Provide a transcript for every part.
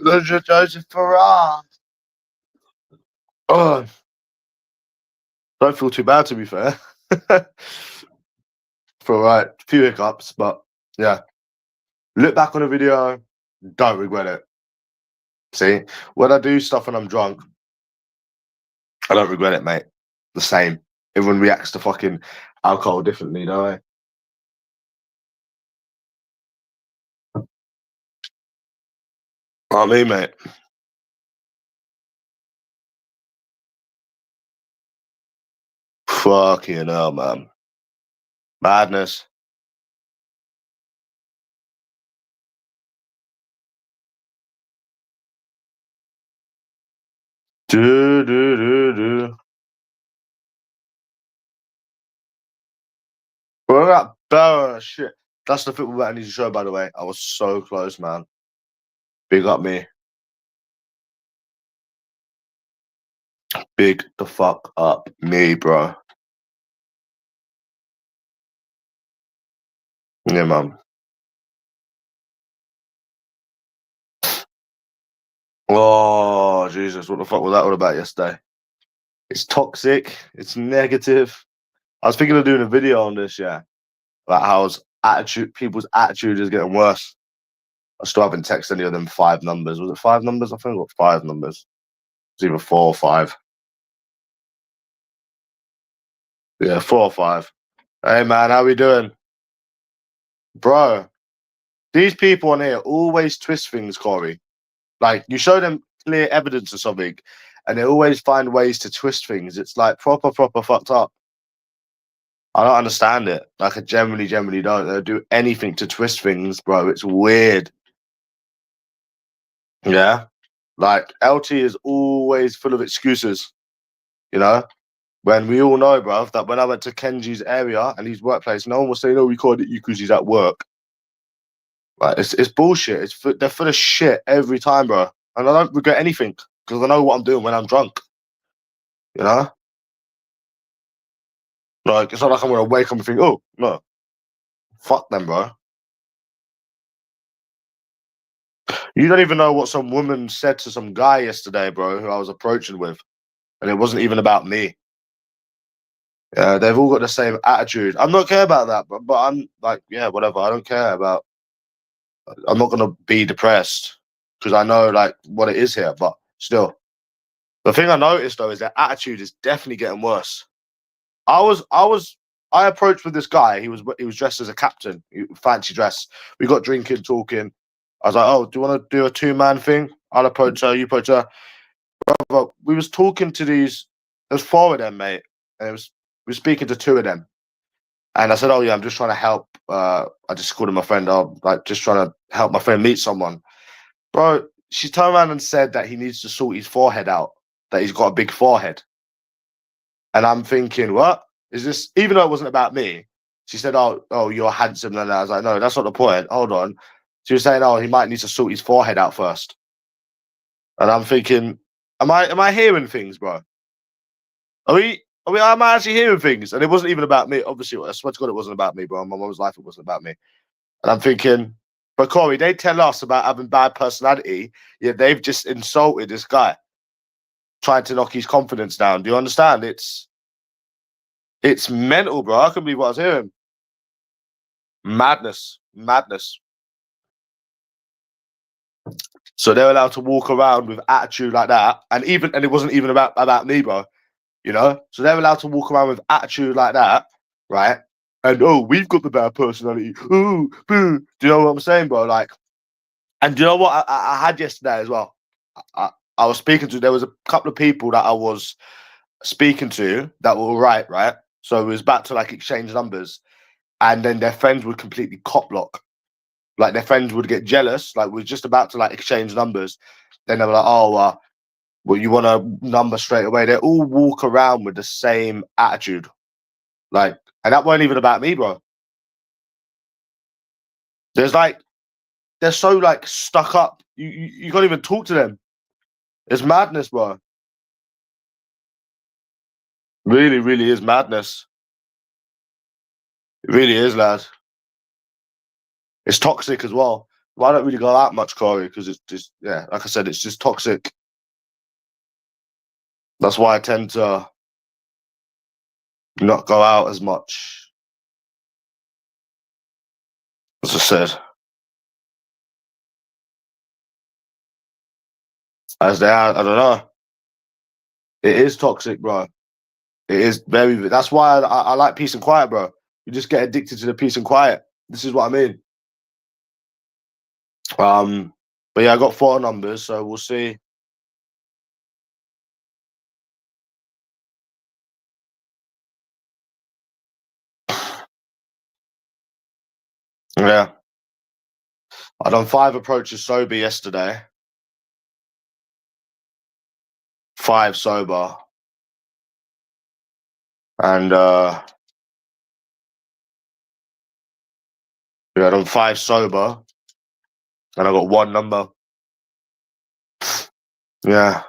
Joseph Farah. Oh, don't feel too bad, to be fair. For a few hiccups, but yeah. Look back on the video, don't regret it. See, when I do stuff and I'm drunk, I don't regret it, mate. The same. Everyone reacts to fucking alcohol differently, don't they? Not me, mate. Fucking hell, man. Madness. Do. Bro, that barrel shit. That's the football bet I need to show, by the way. I was so close, man. Big up me. Big the fuck up me, bro. Yeah, man. Oh, Jesus. What the fuck was that all about yesterday? It's toxic. It's negative. I was thinking of doing a video on this, yeah. About how people's attitude is getting worse. I still haven't texted any of them 5 numbers. Was it 5 numbers? I think I got 5 numbers. It's either 4 or 5. Yeah, 4 or 5. Hey, man, how we doing? Bro, these people on here always twist things, Corey. Like, you show them clear evidence of something, and they always find ways to twist things. It's like proper fucked up. I don't understand it. Like, I generally don't. They'll do anything to twist things, bro. It's weird. Yeah? Like, LT is always full of excuses, you know? When we all know, bro, that when I went to Kenji's area and his workplace, no one was saying, "Oh, we called it you because he's at work." Like, it's bullshit. They're full of shit every time, bro. And I don't regret anything because I know what I'm doing when I'm drunk, you know? Like, it's not like I'm going to wake up and think, "Oh, no, fuck them, bro." You don't even know what some woman said to some guy yesterday, bro, who I was approaching with. And it wasn't even about me. Yeah, they've all got the same attitude. I'm not care about that, but I'm like, yeah, whatever. I don't care about. I'm not gonna be depressed because I know like what it is here. But still, the thing I noticed though is their attitude is definitely getting worse. I approached with this guy. He was dressed as a captain, fancy dress. We got drinking, talking. I was like, "Oh, do you want to do a 2-man thing? I'll approach her, you approach her." But we was talking to these. There's 4 of them, mate, and we were speaking to 2 of them. And I said, "Oh yeah, I'm just trying to help." I just called him my friend. I'm like just trying to help my friend meet someone, bro. She turned around and said that he needs to sort his forehead out. That he's got a big forehead. And I'm thinking, what is this? Even though it wasn't about me, she said, "Oh, you're handsome." And I was like, "No, that's not the point. Hold on." She was saying, "Oh, he might need to sort his forehead out first." And I'm thinking, am I hearing things, bro? Am I actually hearing things? And it wasn't even about me. Obviously, I swear to God, it wasn't about me, bro. On my mum's life, it wasn't about me. And I'm thinking, but Corey, they tell us about having bad personality, yet they've just insulted this guy, trying to knock his confidence down. Do you understand? It's mental, bro. I couldn't believe what I was hearing. Madness. So they're allowed to walk around with attitude like that, and it wasn't even about me, bro. You know, so they're allowed to walk around with attitude like that, right? And oh, we've got the bad personality. Ooh, boo. Do you know what I'm saying, bro? Like, and do you know what I had yesterday as well? I was speaking to. There was a couple of people that I was speaking to that were all right, right? So it was about to like exchange numbers, and then their friends would completely cop block. Like their friends would get jealous. Like we're just about to like exchange numbers, then they were like, "Oh, well, you want a number straight away?" They all walk around with the same attitude, like, and that weren't even about me, bro. There's like they're so like stuck up. You can't even talk to them. It's madness, bro. Really, really is madness. It really is, lad. It's toxic as well. Well, I don't really go out much, Corey, because it's just, yeah, like I said, it's just toxic. That's why I tend to not go out as much. As I said, as they are, I don't know. It is toxic, bro. It is very. That's why I like peace and quiet, bro. You just get addicted to the peace and quiet. This is what I mean. But yeah, I got 4 numbers, so we'll see. Yeah, I done 5 approaches sober yesterday. 5 sober, and yeah, I done 5 sober, and I got 1 number. Yeah,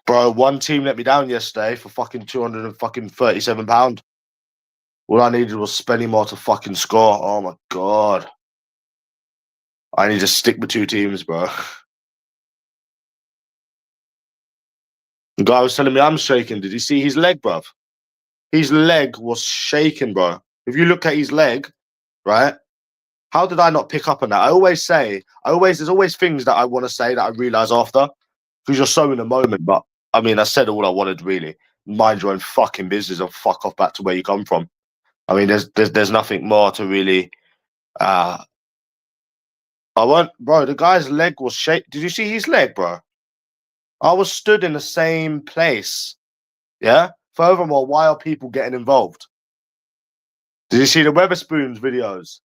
bro. One team let me down yesterday for fucking £237. All I needed was spending more to fucking score. Oh my god. I need to stick with 2 teams, bro. The guy was telling me I'm shaking. Did you see his leg, bro? His leg was shaking, bro. If you look at his leg, right? How did I not pick up on that? There's always things that I want to say that I realize after because you're so in the moment. But I mean, I said all I wanted really. Mind your own fucking business and fuck off back to where you come from. I mean, there's nothing more to really. Bro. The guy's leg was shaped. Did you see his leg, bro? I was stood in the same place. Yeah. Furthermore, why are people getting involved? Did you see the Weatherspoons videos?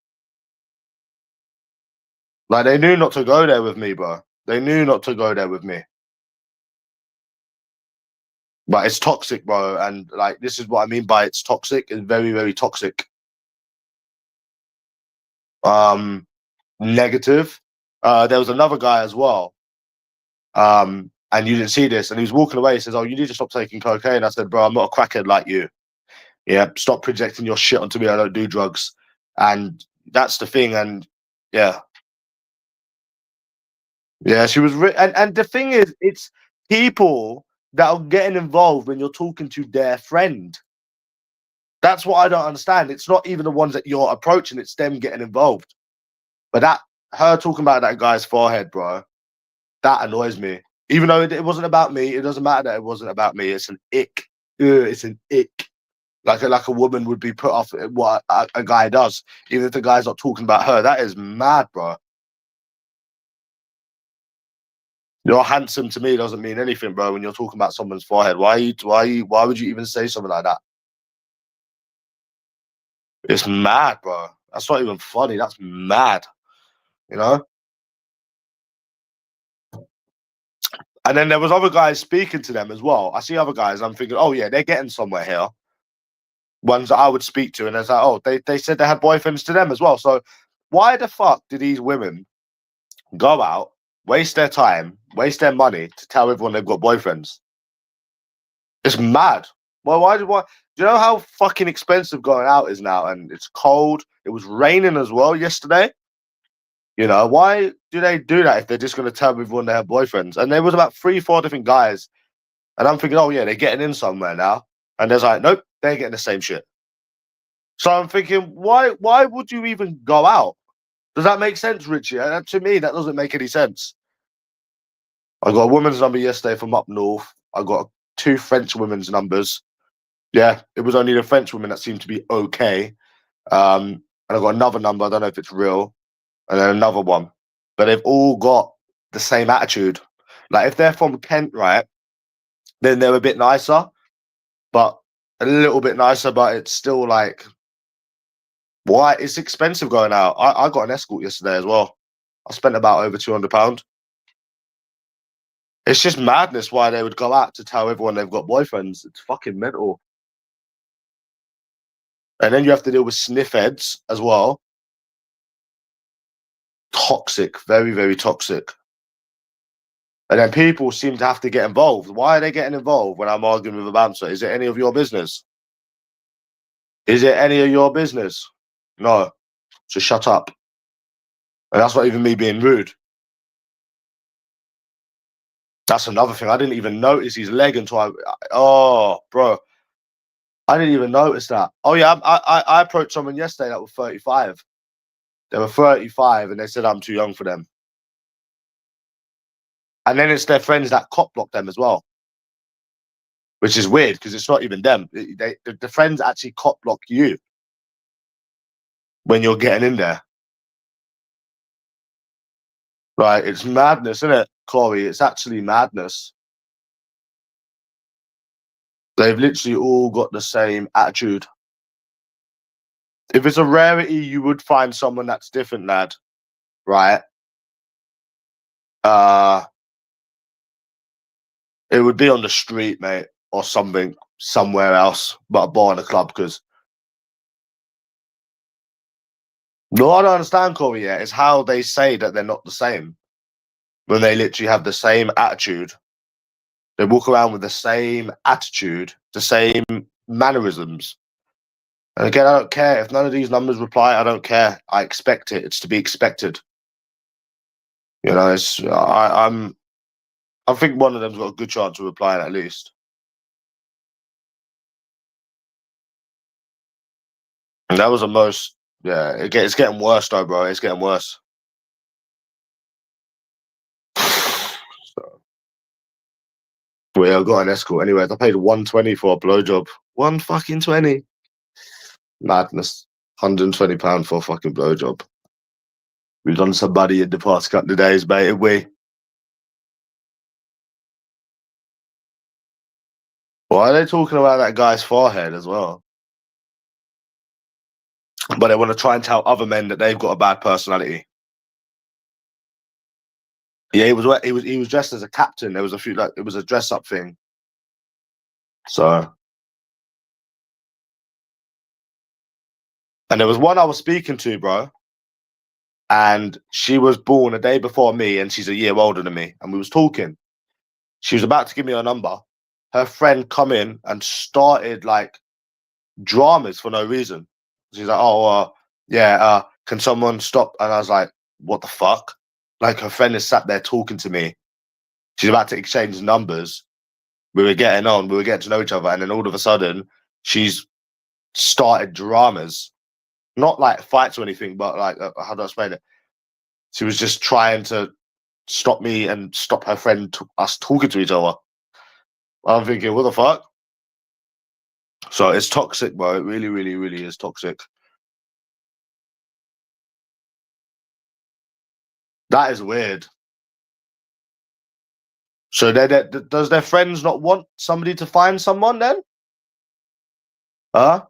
Like they knew not to go there with me, bro. They knew not to go there with me. But it's toxic, bro. And like this is what I mean by it's toxic. It's very, very toxic. Negative. There was another guy as well. And you didn't see this, and he was walking away. He says, "Oh, you need to stop taking cocaine." I said, "Bro, I'm not a crackhead like you. Yeah, stop projecting your shit onto me. I don't do drugs." And that's the thing. And yeah, yeah, she was. And the thing is, it's people that are getting involved when you're talking to their friend. That's what I don't understand. It's not even the ones that you're approaching; it's them getting involved. But her talking about that guy's forehead, bro, that annoys me. Even though it wasn't about me, it doesn't matter that it wasn't about me. It's an ick. Ugh, it's an ick. Like a woman would be put off at what a guy does, even if the guy's not talking about her. That is mad, bro. You're handsome to me doesn't mean anything, bro. When you're talking about someone's forehead, why would you even say something like that? It's mad, bro. That's not even funny. That's mad. You know. And then there was other guys speaking to them as well. I see other guys. I'm thinking, oh yeah, they're getting somewhere here. Ones that I would speak to, and it's like, oh, they said they had boyfriends to them as well. So why the fuck do these women go out, waste their time, waste their money to tell everyone they've got boyfriends? It's mad. Well, why? Do you know how fucking expensive going out is now? And it's cold. It was raining as well yesterday. You know, why do they do that if they're just going to tell everyone they have boyfriends? And there was about 3, 4 different guys, and I'm thinking, oh yeah, they're getting in somewhere now. And there's like, nope, they're getting the same shit. So I'm thinking, why would you even go out? Does that make sense, Richie? And to me, that doesn't make any sense. I got a woman's number yesterday from up north. I got 2 French women's numbers. Yeah, it was only the French women that seemed to be okay. And I got another number. I don't know if it's real. And then another one. But they've all got the same attitude. Like if they're from Kent, right, then they're a bit nicer, but a little bit nicer, but it's still like, why? It's expensive going out. I got an escort yesterday as well. I spent about over £200. It's just madness why they would go out to tell everyone they've got boyfriends. It's fucking mental. And then you have to deal with sniff heads as well. Toxic, very, very toxic. And then people seem to have to get involved. Why are they getting involved when I'm arguing with a bouncer? Is it any of your business? Is it any of your business? No. So shut up. And that's not even me being rude. That's another thing. I didn't even notice his leg until oh, bro. I didn't even notice that. Oh, yeah, I approached someone yesterday that was 35. They were 35 and they said I'm too young for them. And then it's their friends that cop block them as well, which is weird because it's not even them. The friends actually cop block you when you're getting in there. Right? It's madness, isn't it, Corey? It's actually madness. They've literally all got the same attitude. If it's a rarity, you would find someone that's different, lad. Right? It would be on the street, mate, or something, somewhere else, but a bar and a club. Because no, I don't understand, Corey. Yeah, it's how they say that they're not the same when they literally have the same attitude. They walk around with the same attitude, the same mannerisms. And again, I don't care if none of these numbers reply. I don't care. I expect it. It's to be expected. You know, I think one of them's got a good chance of replying at least. And that was the most. Yeah, it's getting worse though, bro. It's getting worse. So, well, yeah, I got an escort. Anyways, I paid £120 for a blowjob. 1 fucking 20. Madness. £120 for a fucking blowjob. We've done somebody in the past couple of days, mate, have we? Why are they talking about that guy's forehead as well? But they want to try and tell other men that they've got a bad personality. Yeah, he was dressed as a captain. There was a few it was a dress up thing. So, and there was one I was speaking to, bro, and she was born a day before me, and she's a year older than me, and we was talking. She was about to give me her number. Her friend come in and started like dramas for no reason. She's like, "Oh, yeah, can someone stop?" And I was like, "What the fuck?" Like her friend is sat there talking to me. She's about to exchange numbers. We were getting on. We were getting to know each other, and then all of a sudden, she's started dramas. Not like fights or anything, but like how do I explain it? She was just trying to stop me and stop her friend, us talking to each other. I'm thinking, what the fuck? So it's toxic, bro. It really, really, really is toxic. That is weird. So does their friends not want somebody to find someone then? Huh?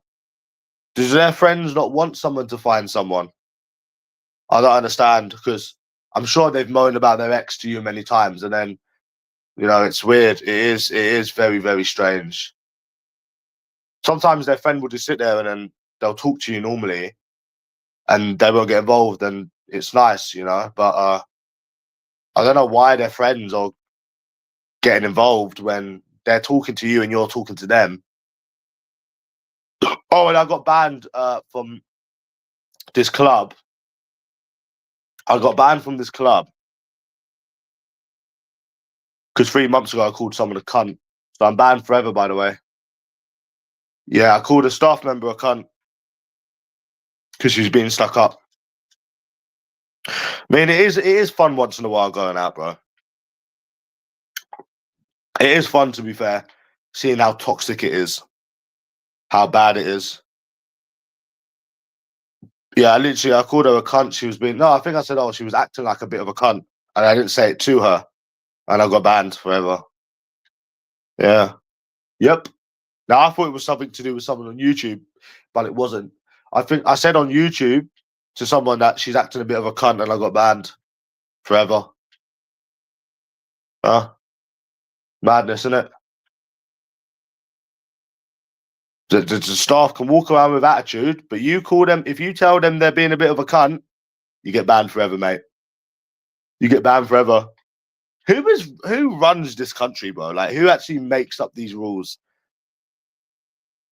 Does their friends not want someone to find someone? I don't understand because I'm sure they've moaned about their ex to you many times, and then it's weird. It is very, very strange. Sometimes their friend will just sit there and then they'll talk to you normally, and they won't get involved, and it's nice, But I don't know why their friends are getting involved when they're talking to you and you're talking to them. Oh, and I got banned from this club. I got banned from this club because 3 months ago I called someone a cunt. So I'm banned forever, by the way. Yeah, I called a staff member a cunt because she's being stuck up. I mean, it is fun once in a while going out, bro. It is fun, to be fair, seeing how toxic it is, how bad it is. Yeah, I called her a cunt. She was being, no, I think I said, oh, she was acting like a bit of a cunt. And I didn't say it to her. And I got banned forever. Yeah. Yep. Now, I thought it was something to do with someone on YouTube, but it wasn't. I think I said on YouTube to someone that she's acting a bit of a cunt and I got banned forever. Madness, isn't it? The staff can walk around with attitude, but you call them, if you tell them they're being a bit of a cunt, you get banned forever, mate. You get banned forever. Who runs this country, bro? Like, who actually makes up these rules?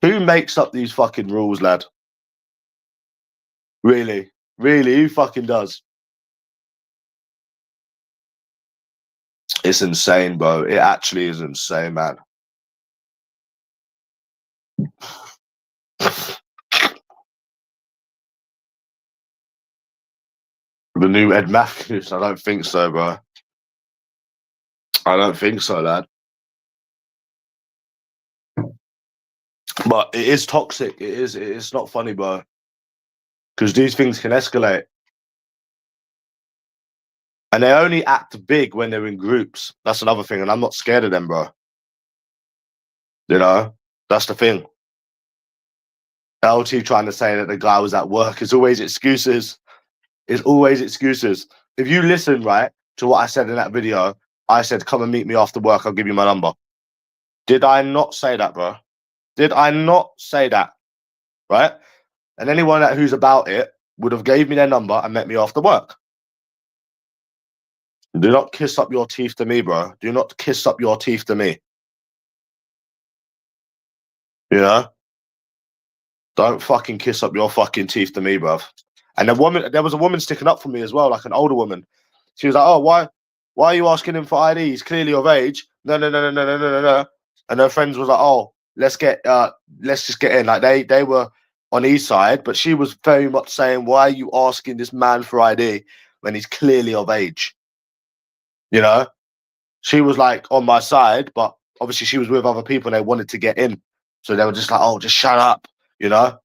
Who makes up these fucking rules, lad? Really? Really? Who fucking does? It's insane, bro. It actually is insane, man. The new Ed Matthews? I don't think so, bro. I don't think so, lad. But it is toxic. It is. It's not funny, bro. Because these things can escalate. And they only act big when they're in groups. That's another thing. And I'm not scared of them, bro. You know? That's the thing. LT trying to say that the guy was at work is always excuses. It's always excuses. If you listen, right, to what I said in that video, I said, come and meet me after work. I'll give you my number. Did I not say that, bro? Did I not say that? Right? And anyone who's about it would have gave me their number and met me after work. Do not kiss up your teeth to me, bro. Do not kiss up your teeth to me. You know? Don't fucking kiss up your fucking teeth to me, bruv. And there was a woman sticking up for me as well, like an older woman. She was like, "Oh, why are you asking him for ID? He's clearly of age." No, no, no, no, no, no, no, no. And her friends was like, "Oh, let's just get in." Like they were on his side, but she was very much saying, "Why are you asking this man for ID when he's clearly of age?" You know, she was like on my side, but obviously she was with other people and they wanted to get in, so they were just like, "Oh, just shut up," you know,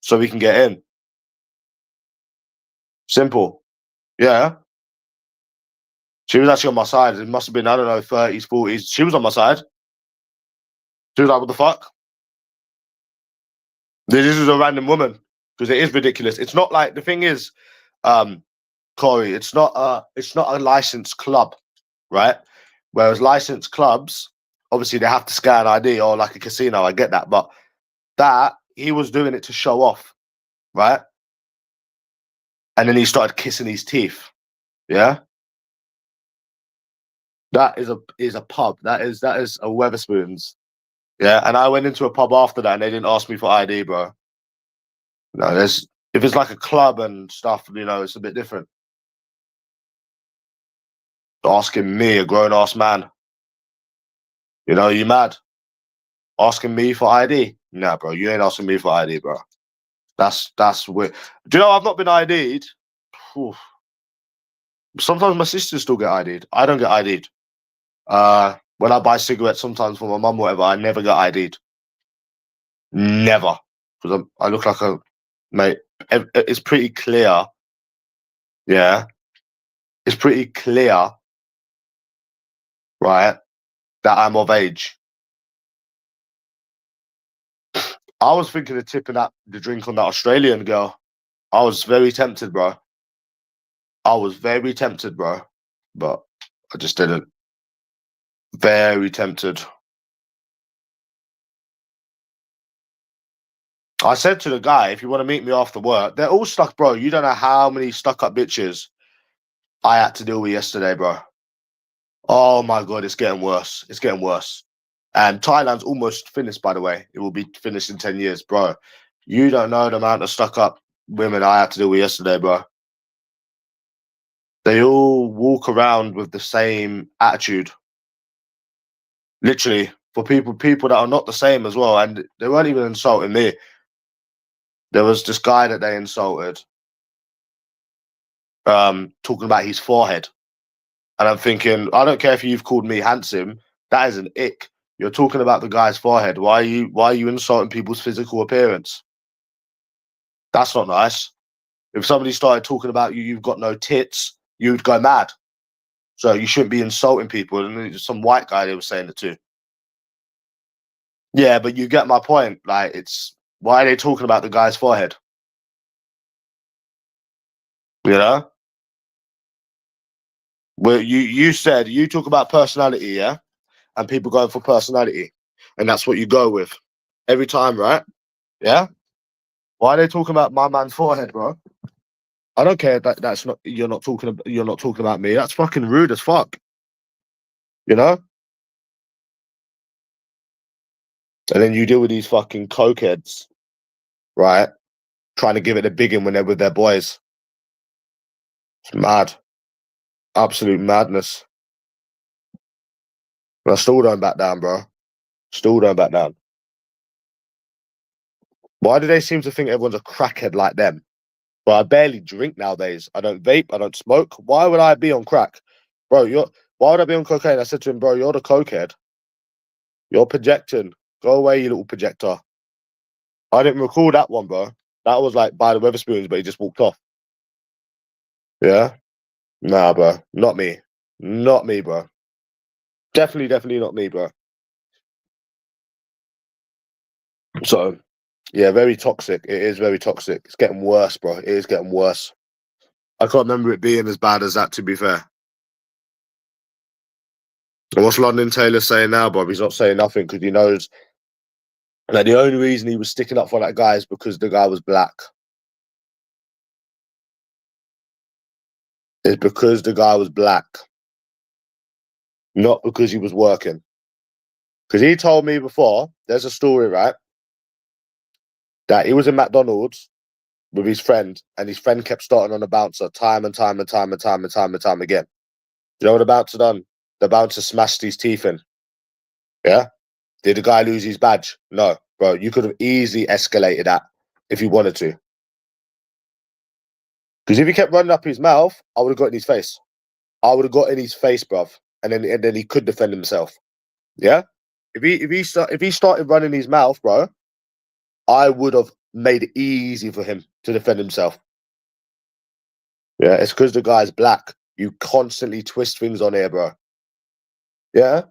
so we can get in. Simple. Yeah. She was actually on my side. It must have been, I don't know, 30s, 40s. She was on my side. She was like, what the fuck? This is a random woman. Because it is ridiculous. It's not like, the thing is, Corey, it's not a licensed club, right? Whereas licensed clubs, obviously they have to scan ID, or like a casino, I get that. But that, he was doing it to show off, right? And then he started kissing his teeth. Yeah. That is a pub. That is a Weatherspoons. Yeah, and I went into a pub after that, and they didn't ask me for ID, bro. No, there's if it's like a club and stuff, you know, it's a bit different. Asking me, a grown ass man, you know, you mad? Asking me for ID? Nah, bro, you ain't asking me for ID, bro. That's weird. Do you know I've not been ID'd? Oof. Sometimes my sisters still get ID'd. I don't get ID'd. When I buy cigarettes, sometimes for my mum, whatever, I never get ID'd. Never, because I look like a mate. It's pretty clear. Yeah, it's pretty clear, right, that I'm of age. I was thinking of tipping that the drink on that Australian girl. I was very tempted, bro. I was very tempted, bro. But I just didn't. Very tempted. I said to the guy, if you want to meet me after work, they're all stuck, bro. You don't know how many stuck up bitches I had to deal with yesterday, bro. Oh my God, it's getting worse. It's getting worse. And Thailand's almost finished, by the way. It will be finished in 10 years, bro. You don't know the amount of stuck up women I had to deal with yesterday, bro. They all walk around with the same attitude. Literally, for people that are not the same as well. And they weren't even insulting me. There was this guy that they insulted, talking about his forehead. And I'm thinking, I don't care if you've called me handsome, that is an ick. You're talking about the guy's forehead. Why are you insulting people's physical appearance? That's not nice. If somebody started talking about you've got no tits, you'd go mad. So you shouldn't be insulting people. And some white guy they were saying it to. Yeah, but you get my point. Like, it's why are they talking about the guy's forehead? You know? Well, you said you talk about personality, yeah? And people going for personality. And that's what you go with. Every time, right? Yeah? Why are they talking about my man's forehead, bro? I don't care that that's not you're not talking about me. That's fucking rude as fuck. You know? And then you deal with these fucking cokeheads, right? Trying to give it a big one when they're with their boys. It's mad. Absolute madness. I still don't back down, bro. Still don't back down. Why do they seem to think everyone's a crackhead like them? But I barely drink nowadays. I don't vape. I don't smoke. Why would I be on crack, bro? Why would I be on cocaine? I said to him, bro, you're the cokehead. You're projecting. Go away, you little projector. I didn't recall that one, bro. That was like by the Weatherspoons, but he just walked off. Yeah, nah, bro. Not me. Not me, bro. Definitely not me, bro. So, yeah, very toxic. It is very toxic. It's getting worse, bro. It is getting worse. I can't remember it being as bad as that, to be fair. And what's London Taylor saying now, Bob? He's not saying nothing because he knows that the only reason he was sticking up for that guy is because the guy was black. It's because the guy was black, not because he was working. Because he told me before, there's a story, right, that he was in McDonald's with his friend, and his friend kept starting on the bouncer time and time again. You know what the bouncer done? The bouncer smashed his teeth in. Yeah? Did the guy lose his badge? No, bro. You could have easily escalated that if you wanted to. Because if he kept running up his mouth, I would have got in his face. I would have got in his face, bruv. And then he could defend himself. Yeah? If he started running his mouth, bro, I would have made it easy for him to defend himself. Yeah, it's because the guy's black. You constantly twist things on here, bro. Yeah?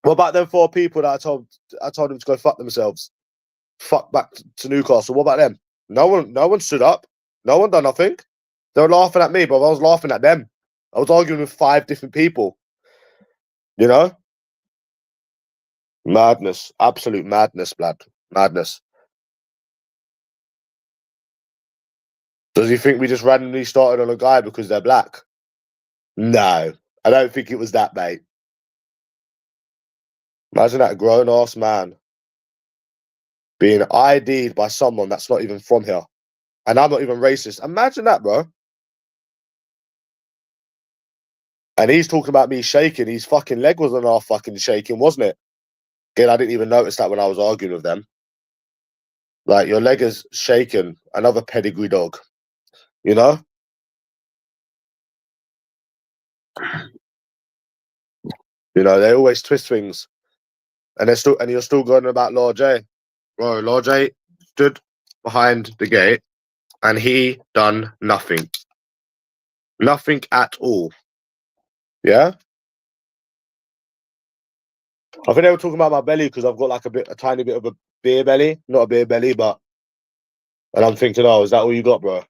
What about them 4 people that I told them to go fuck themselves? Fuck back to Newcastle. What about them? No one stood up. No one done nothing. They were laughing at me, but I was laughing at them. I was arguing with 5 different people. You know? Madness. Absolute madness, blood. Madness. Does he think we just randomly started on a guy because they're black? No. I don't think it was that, mate. Imagine that grown ass man being ID'd by someone that's not even from here. And I'm not even racist. Imagine that, bro. And he's talking about me shaking. His fucking leg wasn't half fucking shaking, wasn't it? Again, I didn't even notice that when I was arguing with them. Like, your leg is shaken. Another pedigree dog. You know? You know, they always twist things. And you're still going about Lord J. Bro, Lord J stood behind the gate and he done nothing. Nothing at all. Yeah? I think they were talking about my belly because I've got like a tiny bit of a beer belly. Not a beer belly, but... And I'm thinking, oh, is that all you got, bro?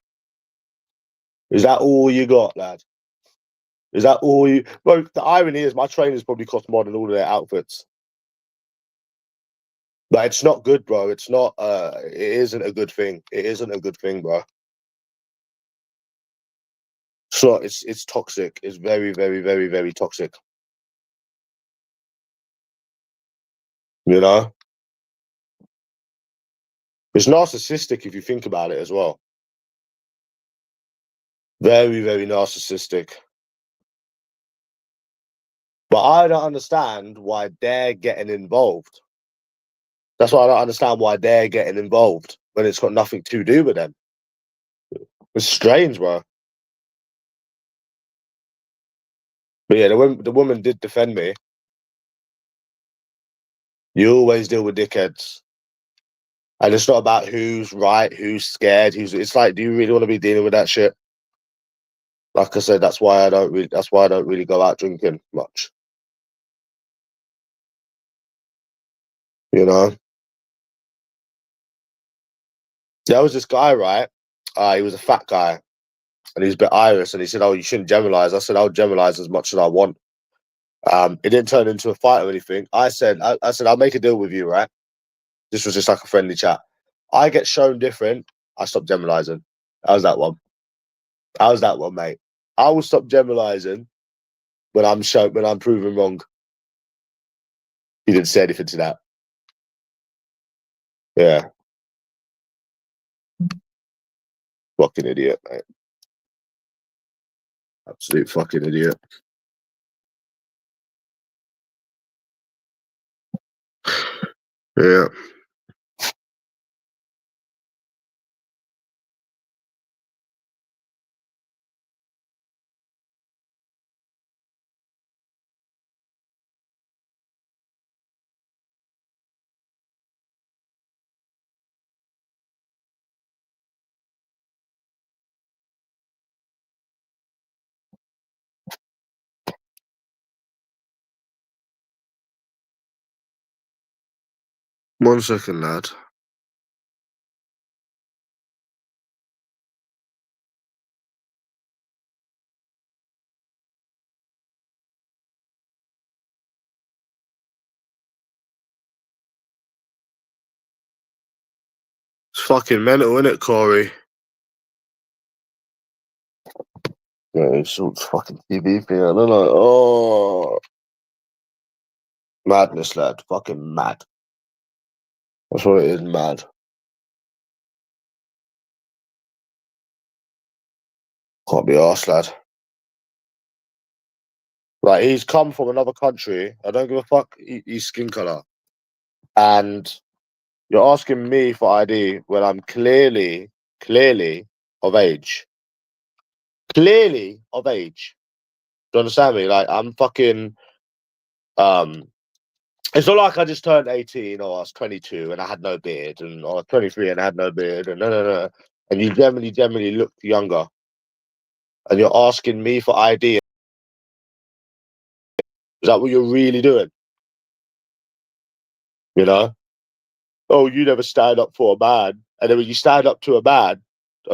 Is that all you got, lad? Is that all you... Bro, the irony is my trainers probably cost more than all of their outfits. But it's not good, bro. It's not... it isn't a good thing. It isn't a good thing, bro. So it's toxic. It's very toxic. You know? It's narcissistic if you think about it as well. Very narcissistic. But I don't understand why they're getting involved. That's why I don't understand why they're getting involved when it's got nothing to do with them. It's strange, bro. But yeah, the woman did defend me. You always deal with dickheads. And it's not about who's right, who's scared, it's like, do you really want to be dealing with that shit? Like I said, that's why I don't really go out drinking much. You know? There was this guy, right? He was a fat guy and he's a bit Irish, and he said, oh, you shouldn't generalize. I said, I'll generalize as much as I want. It didn't turn into a fight or anything. I said, I'll make a deal with you, right? This was just like a friendly chat. I get shown different, I stop generalizing. How's that one? How's that one, mate? I will stop generalizing when I'm proven wrong. He didn't say anything to that. Yeah. Fucking idiot, mate. Absolute fucking idiot. Yeah. One second, lad. It's fucking mental, innit, Corey? Yeah, it's all fucking TV thing. I don't know. Oh, madness, lad. Fucking mad. That's what it is, mad. Can't be arsed, lad. Like, he's come from another country. I don't give a fuck his skin colour. And you're asking me for ID when I'm clearly of age. Clearly of age. Do you understand me? Like, I'm fucking, it's not like I just turned 18 or I was 22 and I had no beard, or I was 23 and I had no beard, and no. And you generally look younger. And you're asking me for ID. Is that what you're really doing? You know? Oh, you never stand up for a man. And then when you stand up to a man,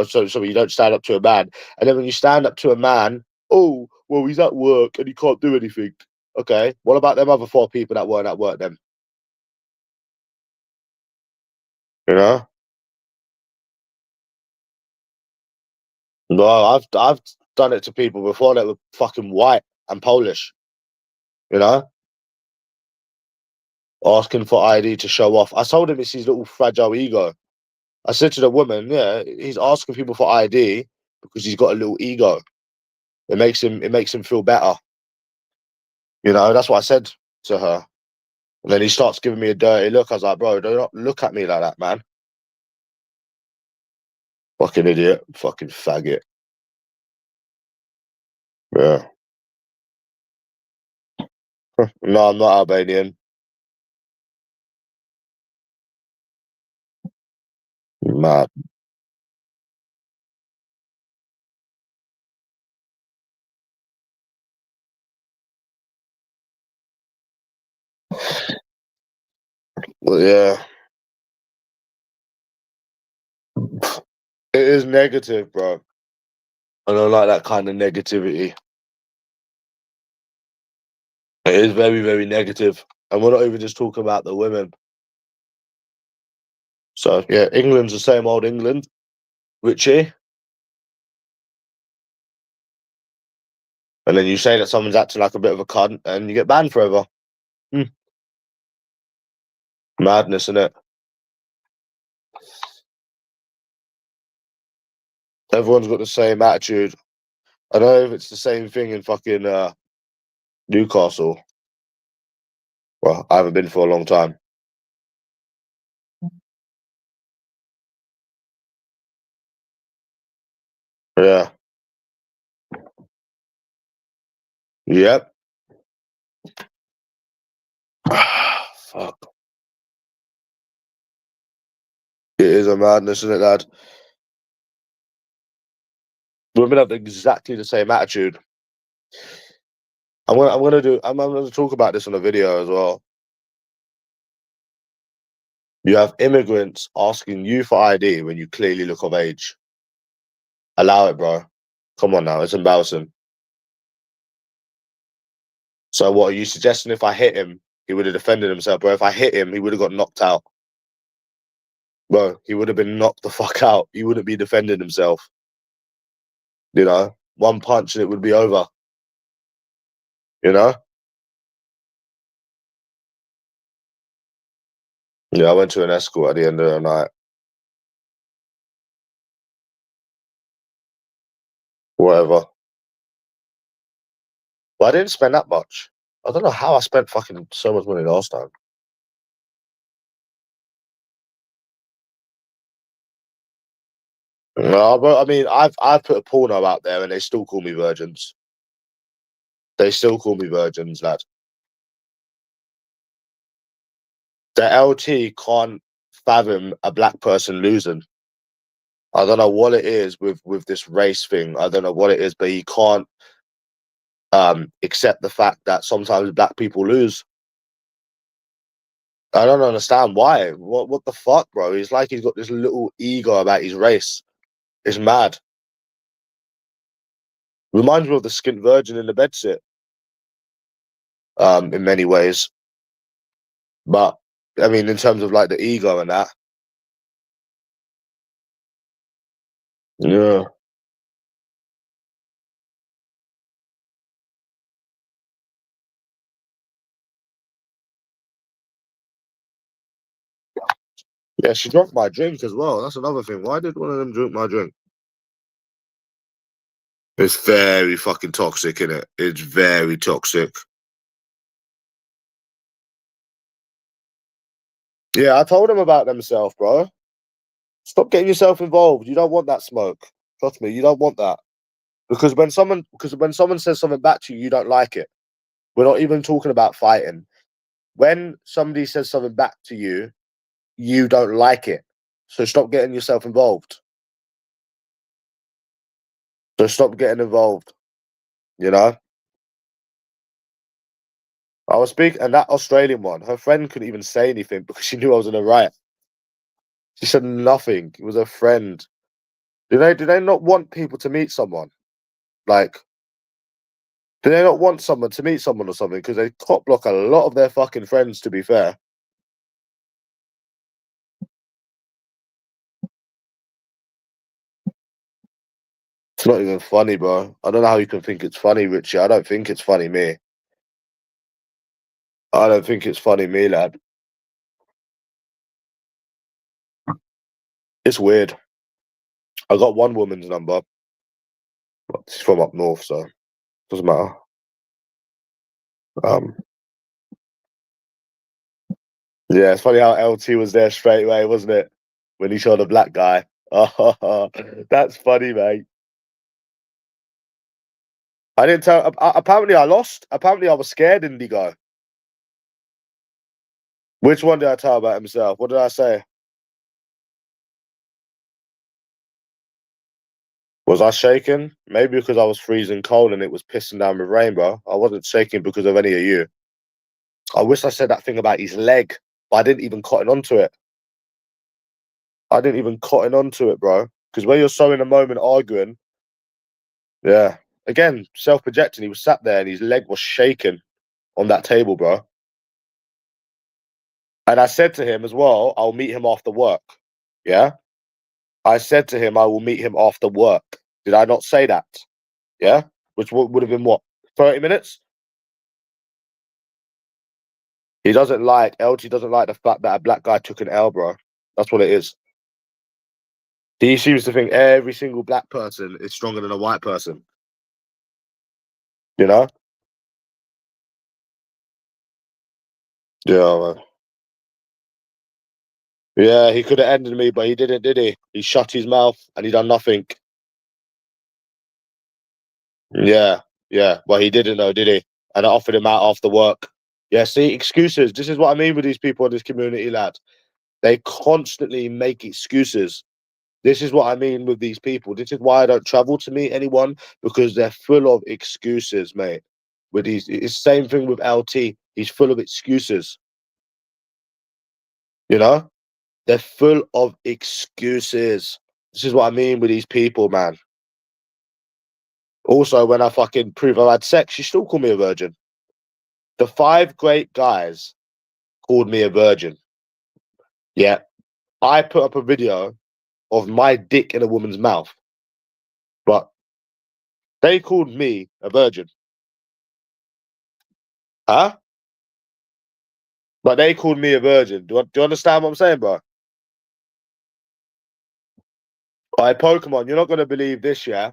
so you don't stand up to a man. And then when you stand up to a man, oh, well, he's at work and he can't do anything. Okay, what about them other 4 people that weren't at work then? You know? No, I've done it to people before that were fucking white and Polish, you know? Asking for ID to show off. I told him it's his little fragile ego. I said to the woman, yeah, he's asking people for ID because he's got a little ego. It makes him feel better. You know, that's what I said to her. And then he starts giving me a dirty look. I was like, bro, do not look at me like that, man. Fucking idiot. Fucking faggot. Yeah. No, I'm not Albanian. Mad. Well, yeah. It is negative, bro. I don't like that kind of negativity. It is very, very negative. And we're not even just talking about the women. So, yeah, England's the same old England. Richie. And then you say that someone's acting like a bit of a cunt and you get banned forever. Hmm. Madness, innit? Everyone's got the same attitude. I don't know if it's the same thing in fucking Newcastle. Well, I haven't been for a long time. Yeah. Yep. Fuck. It is a madness, isn't it, lad? Women have exactly the same attitude. I'm gonna talk about this on a video as well. You have immigrants asking you for ID when you clearly look of age. Allow it, bro. Come on now, it's embarrassing. So what are you suggesting? If I hit him, he would have defended himself, bro. If I hit him, he would have got knocked out. Bro, he would have been knocked the fuck out. He wouldn't be defending himself. You know? One punch and it would be over. You know? Yeah, I went to an escort at the end of the night. Whatever. But I didn't spend that much. I don't know how I spent fucking so much money last time. No, but I mean, I've put a porno out there, and they still call me virgins. They still call me virgins, lad. The LT can't fathom a black person losing. I don't know what it is with this race thing. I don't know what it is, but he can't accept the fact that sometimes black people lose. I don't understand why. What the fuck, bro? He's like he's got this little ego about his race. It's mad. Reminds me of the skint virgin in the bedsit, in many ways. But I mean, in terms of like the ego and that, yeah, yeah. She drank my drink as well. That's another thing. Why did one of them drink my drink? It's very fucking toxic, innit? It's very toxic. Yeah, I told him about themselves, bro. Stop getting yourself involved. You don't want that smoke. Trust me, you don't want that. Because when someone says something back to you, you don't like it. We're not even talking about fighting. When somebody says something back to you, you don't like it. So stop getting yourself involved. So stop getting involved. You know? I was speaking, and that Australian one, her friend couldn't even say anything because she knew I was in a riot. She said nothing. It was her friend. Do they not want people to meet someone? Like, do they not want someone to meet someone or something? Because they cop block a lot of their fucking friends, to be fair. It's not even funny, bro. I don't know how you can think it's funny, Richie. I don't think it's funny, me. I don't think it's funny, me, lad. It's weird. I got one woman's number. She's from up north, so doesn't matter. Um, yeah, it's funny how LT was there straight away, wasn't it? When he saw the black guy. Oh, that's funny, mate. I didn't tell. Apparently, I lost. Apparently, I was scared. Didn't he go? Which one did I tell about himself? What did I say? Was I shaking? Maybe because I was freezing cold and it was pissing down with rain, bro. I wasn't shaking because of any of you. I wish I said that thing about his leg, but I didn't even cotton onto it. I didn't even cotton onto it, bro. Because when you're so in a moment arguing, yeah. Again, self-projecting. He was sat there and his leg was shaking on that table, bro. And I said to him as well, I'll meet him after work. Yeah. I said to him, I will meet him after work. Did I not say that? Yeah. Which would have been what? 30 minutes? He doesn't like, LG doesn't like the fact that a black guy took an L, bro. That's what it is. He seems to think every single black person is stronger than a white person. You know? Yeah, man. Yeah, he could have ended me, but he didn't, did he? He shut his mouth and he done nothing. Yeah, yeah. Well, he didn't know, did he? And I offered him out after work. Yeah, see, excuses. This is what I mean with these people in this community, lad. They constantly make excuses. This is what I mean with these people. This is why I don't travel to meet anyone, because they're full of excuses, mate. With these, it's the same thing with LT. He's full of excuses. You know, they're full of excuses. This is what I mean with these people, man. Also, when I fucking prove I had sex, you still call me a virgin. The five great guys called me a virgin. Yeah, I put up a video of my dick in a woman's mouth, but they called me a virgin. Huh? But they called me a virgin. Do you understand what I'm saying, bro? Alright, Pokemon, you're not going to believe this, yeah?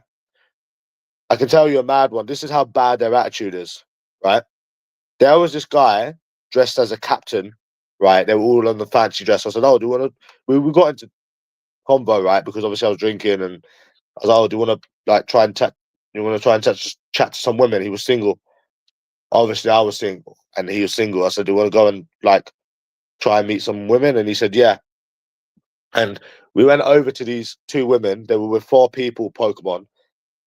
I can tell you a mad one. This is how bad their attitude is, right? There was this guy dressed as a captain, right? They were all on the fancy dress. I said, oh, do you want to... We got into... convo, right? Because obviously I was drinking, and I was like, "Oh, do you want to like try and chat? You want to try and chat to some women?" He was single. Obviously, I was single, and he was single. I said, "Do you want to go and like try and meet some women?" And he said, "Yeah." And we went over to these two women. They were with four people, Pokemon,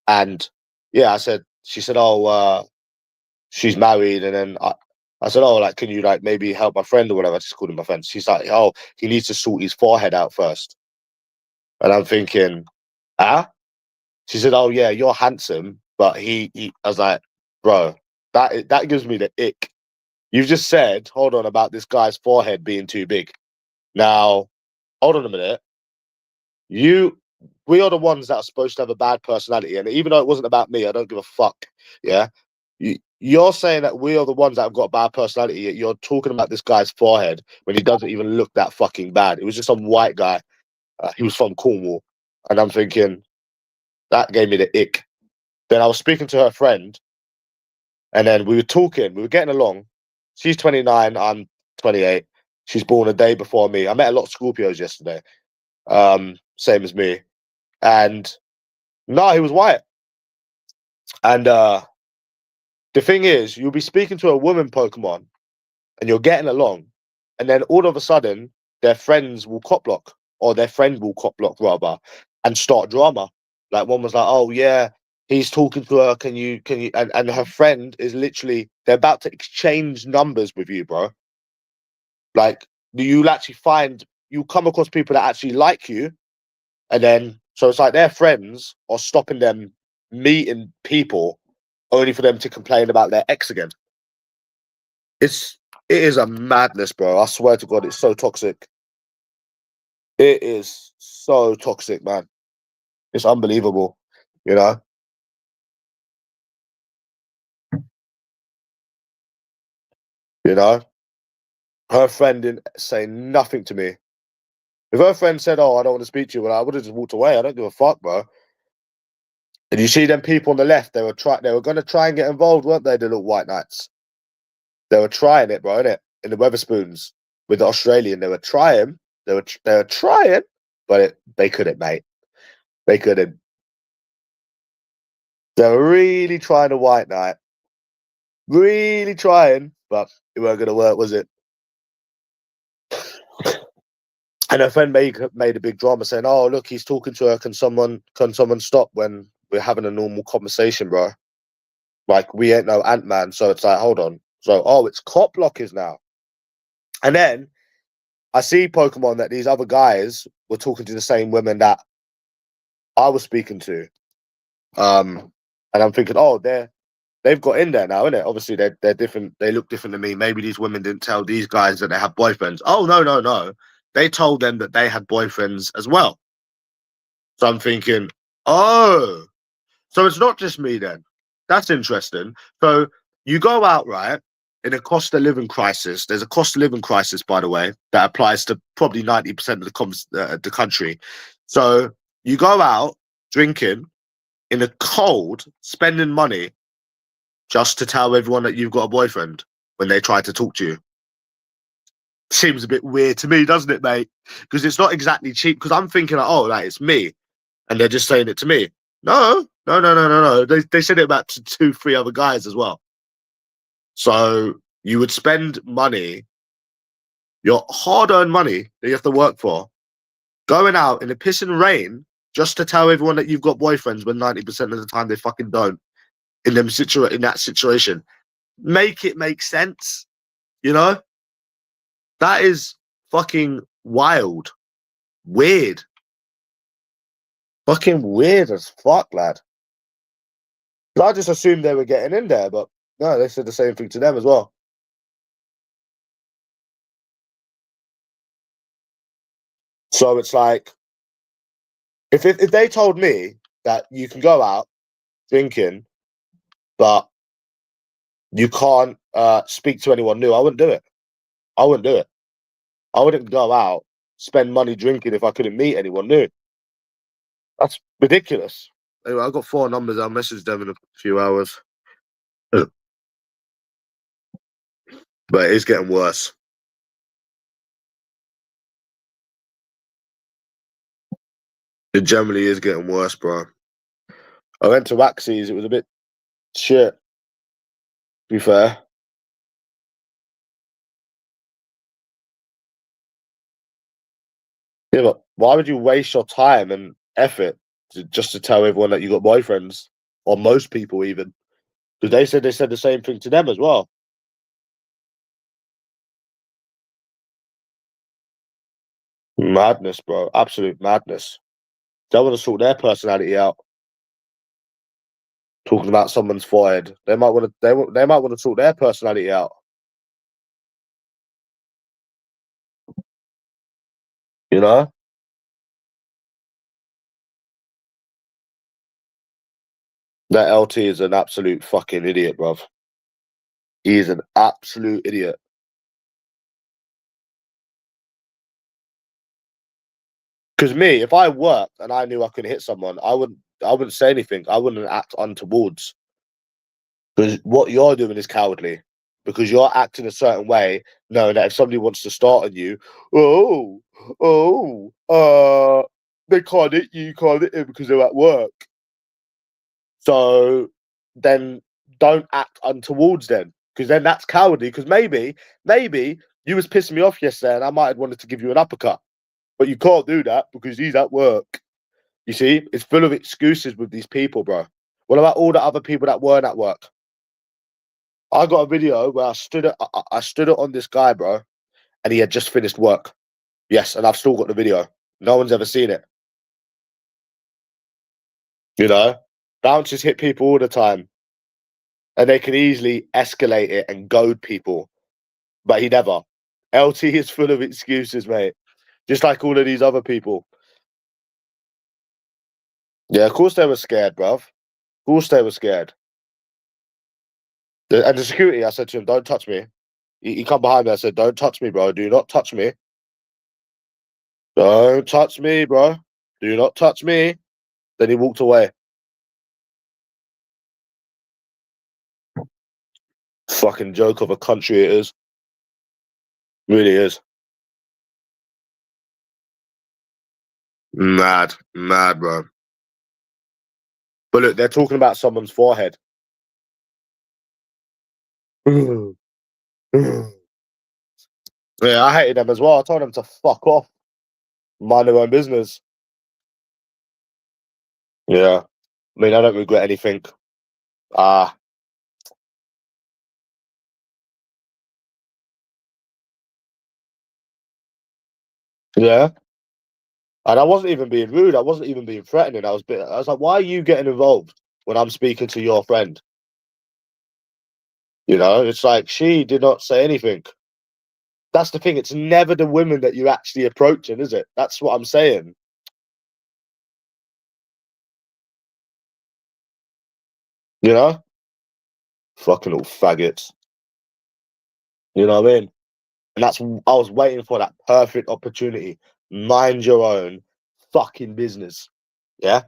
and yeah, I said, she said, "Oh, she's married," and then I said, "Oh, like, can you like maybe help my friend or whatever?" I just called him my friend. She's like, "Oh, he needs to sort his forehead out first." And I'm thinking, ah? She said, "Oh yeah, you're handsome," but he I was like, bro, that gives me the ick. You've just said, hold on, about this guy's forehead being too big. Now, hold on a minute. You, we are the ones that are supposed to have a bad personality, and even though it wasn't about me, I don't give a fuck. Yeah, you're saying that we are the ones that have got a bad personality. Yet you're talking about this guy's forehead when he doesn't even look that fucking bad. It was just some white guy. He was from Cornwall, and I'm thinking that gave me the ick. Then I was speaking to her friend, and then we were talking. We were getting along. She's 29. I'm 28. She's born a day before me. I met a lot of Scorpios yesterday. Same as me. And no, he was white. And the thing is, you'll be speaking to a woman Pokemon and you're getting along, and then all of a sudden their friends will cop block, or their friend will cop block rather, and start drama. Like one was like, "Oh yeah, he's talking to her, can you," and her friend is literally, they're about to exchange numbers with you, bro. Like, you'll actually find, you come across people that actually like you, and then so it's like their friends are stopping them meeting people only for them to complain about their ex again. It is a madness, bro. I swear to God, it's so toxic. It is so toxic, man. It's unbelievable. You know, you know. Her friend didn't say nothing to me. If her friend said, "Oh, I don't want to speak to you," well, I would have just walked away. I don't give a fuck, bro. And you see them people on the left, they were gonna try and get involved, weren't they? The little white knights. They were trying it, bro, innit? In the Weatherspoons with the Australian, they were trying. They were trying, but they couldn't, mate. They couldn't. They were really trying a white knight. Really trying, but it weren't gonna work, was it? And her friend made a big drama saying, "Oh, look, he's talking to her. Can someone stop when we're having a normal conversation, bro? Like, we ain't no Ant-Man." So it's like, hold on. So, oh, it's cop blockers now. And then I see Pokemon that these other guys were talking to the same women that I was speaking to. And I'm thinking, oh, they've got in there now, innit? Obviously, they're different. They look different to me. Maybe these women didn't tell these guys that they have boyfriends. Oh, no, no, no. They told them that they had boyfriends as well. So I'm thinking, oh, so it's not just me then. That's interesting. So you go out, right, in a cost of living crisis. There's a cost of living crisis, by the way, that applies to probably 90% of the country. So you go out drinking in the cold, spending money just to tell everyone that you've got a boyfriend when they try to talk to you. Seems a bit weird to me, doesn't it, mate? Because it's not exactly cheap. Because I'm thinking, like, oh, like, it's me, and they're just saying it to me. No, no, no, no, no, no. They said it about two, three other guys as well. So you would spend money, your hard-earned money that you have to work for, going out in the piss and rain just to tell everyone that you've got boyfriends when 90% of the time they fucking don't. In that situation, make it make sense. You know, that is fucking wild, weird, fucking weird as fuck, lad. I just assumed they were getting in there, but no, they said the same thing to them as well. So it's like, if they told me that you can go out drinking, but you can't speak to anyone new, I wouldn't do it. I wouldn't do it. I wouldn't go out, spend money drinking if I couldn't meet anyone new. That's ridiculous. Anyway, I've got four numbers. I'll message them in a few hours. But it is getting worse. It generally is getting worse, bro. I went to Waxies. It was a bit shit, to be fair. Yeah, but why would you waste your time and effort just to tell everyone that you got boyfriends? Or most people even. Because they said the same thing to them as well. Madness, bro. Absolute madness. They want to sort their personality out. Talking about someone's forehead. They might want to they might want to sort their personality out. You know? That LT is an absolute fucking idiot, bruv. He is an absolute idiot. Because me, if I worked and I knew I could hit someone, I wouldn't say anything. I wouldn't act untowards. Because what you're doing is cowardly. Because you're acting a certain way, knowing that if somebody wants to start on you, oh, they can't hit you, can't hit him because they're at work. So then don't act untowards then. Because then that's cowardly. Because maybe you was pissing me off yesterday and I might have wanted to give you an uppercut. But you can't do that because he's at work. You see, it's full of excuses with these people, bro. What about all the other people that weren't at work? I got a video where I stood it on this guy, bro, and he had just finished work. Yes, and I've still got the video. No one's ever seen it. You know, bouncers hit people all the time, and they can easily escalate it and goad people, but he never. LT is full of excuses, mate. Just like all of these other people. Yeah, of course they were scared, bruv. Of course they were scared. And the security, I said to him, "Don't touch me." He come behind me. I said, "Don't touch me, bro. Do not touch me. Don't touch me, bro. Do not touch me." Then he walked away. Fucking joke of a country it is. Really is. Mad. Mad, bro. But look, they're talking about someone's forehead. Yeah, I hated them as well. I told them to fuck off. Mind their own business. Yeah. I mean, I don't regret anything. Ah, yeah. And I wasn't even being rude. I wasn't even being threatening. I was like, why are you getting involved when I'm speaking to your friend? You know, it's like she did not say anything. That's the thing. It's never the women that you're actually approaching, is it? That's what I'm saying. You know? Fucking little faggots. You know what I mean? And I was waiting for that perfect opportunity. Mind your own fucking business. Yeah?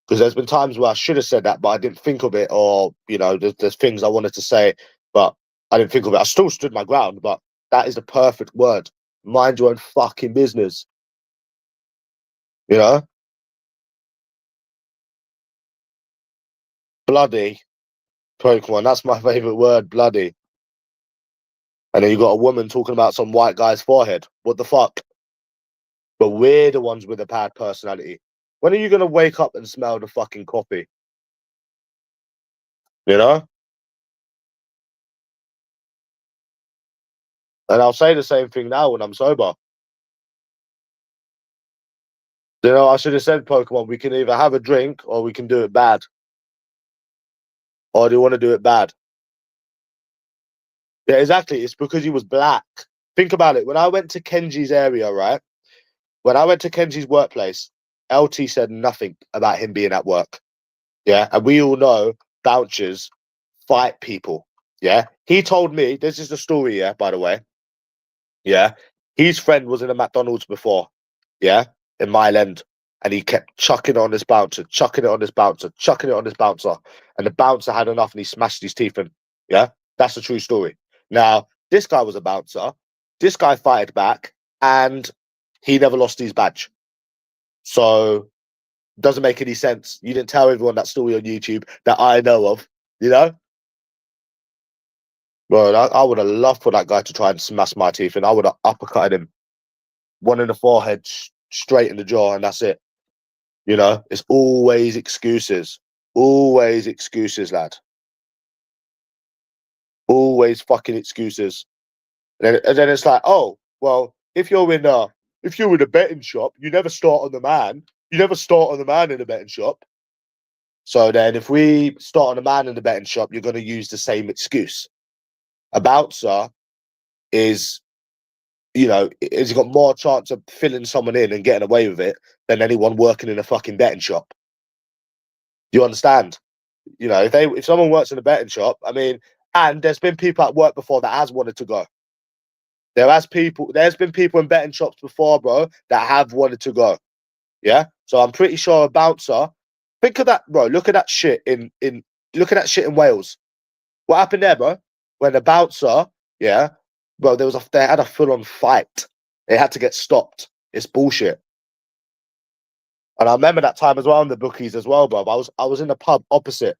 Because there's been times where I should have said that, but I didn't think of it, or, you know, there's things I wanted to say, but I didn't think of it. I still stood my ground, but that is the perfect word. Mind your own fucking business. You know? Bloody Pokemon. That's my favorite word, bloody. And then you got a woman talking about some white guy's forehead. What the fuck? But we're the ones with a bad personality. When are you gonna wake up and smell the fucking coffee? You know? And I'll say the same thing now when I'm sober. You know, I should have said, Pokemon, we can either have a drink or we can do it bad. Or do you want to do it bad? Yeah, exactly. It's because he was black. Think about it. When I went to Kenji's area, right? When I went to Kenji's workplace, LT said nothing about him being at work. Yeah. And we all know bouchers fight people. Yeah. He told me, this is the story, yeah, by the way. Yeah. His friend was in a McDonald's before. Yeah. In Mile End. And he kept chucking it on this bouncer, chucking it on this bouncer, chucking it on this bouncer. And the bouncer had enough and he smashed his teeth in. Yeah. That's the true story. Now, this guy was a bouncer. This guy fired back and he never lost his badge. So Doesn't make any sense. You didn't tell everyone that story on YouTube that I know of, you know? Bro, I would have loved for that guy to try and smash my teeth, and I would have uppercutted him. One in the forehead, straight in the jaw, and that's it. You know? It's always excuses. Always excuses, lad. Always fucking excuses. And then it's like, oh, well, if you're in a betting shop, you never start on the man. You never start on the man in a betting shop. So then if we start on a man in the betting shop, you're going to use the same excuse. A bouncer is, you know, has got more chance of filling someone in and getting away with it than anyone working in a fucking betting shop. You understand? You know, if someone works in a betting shop, I mean, and there's been people at work before that has wanted to go. There's been people in betting shops before, bro, that have wanted to go. Yeah. So I'm pretty sure a bouncer. Think of that, bro. Look at that shit look at that shit in Wales. What happened there, bro? When the bouncer, yeah, bro, they had a full-on fight. It had to get stopped. It's bullshit. And I remember that time as well in the bookies as well, bro. I was in the pub opposite.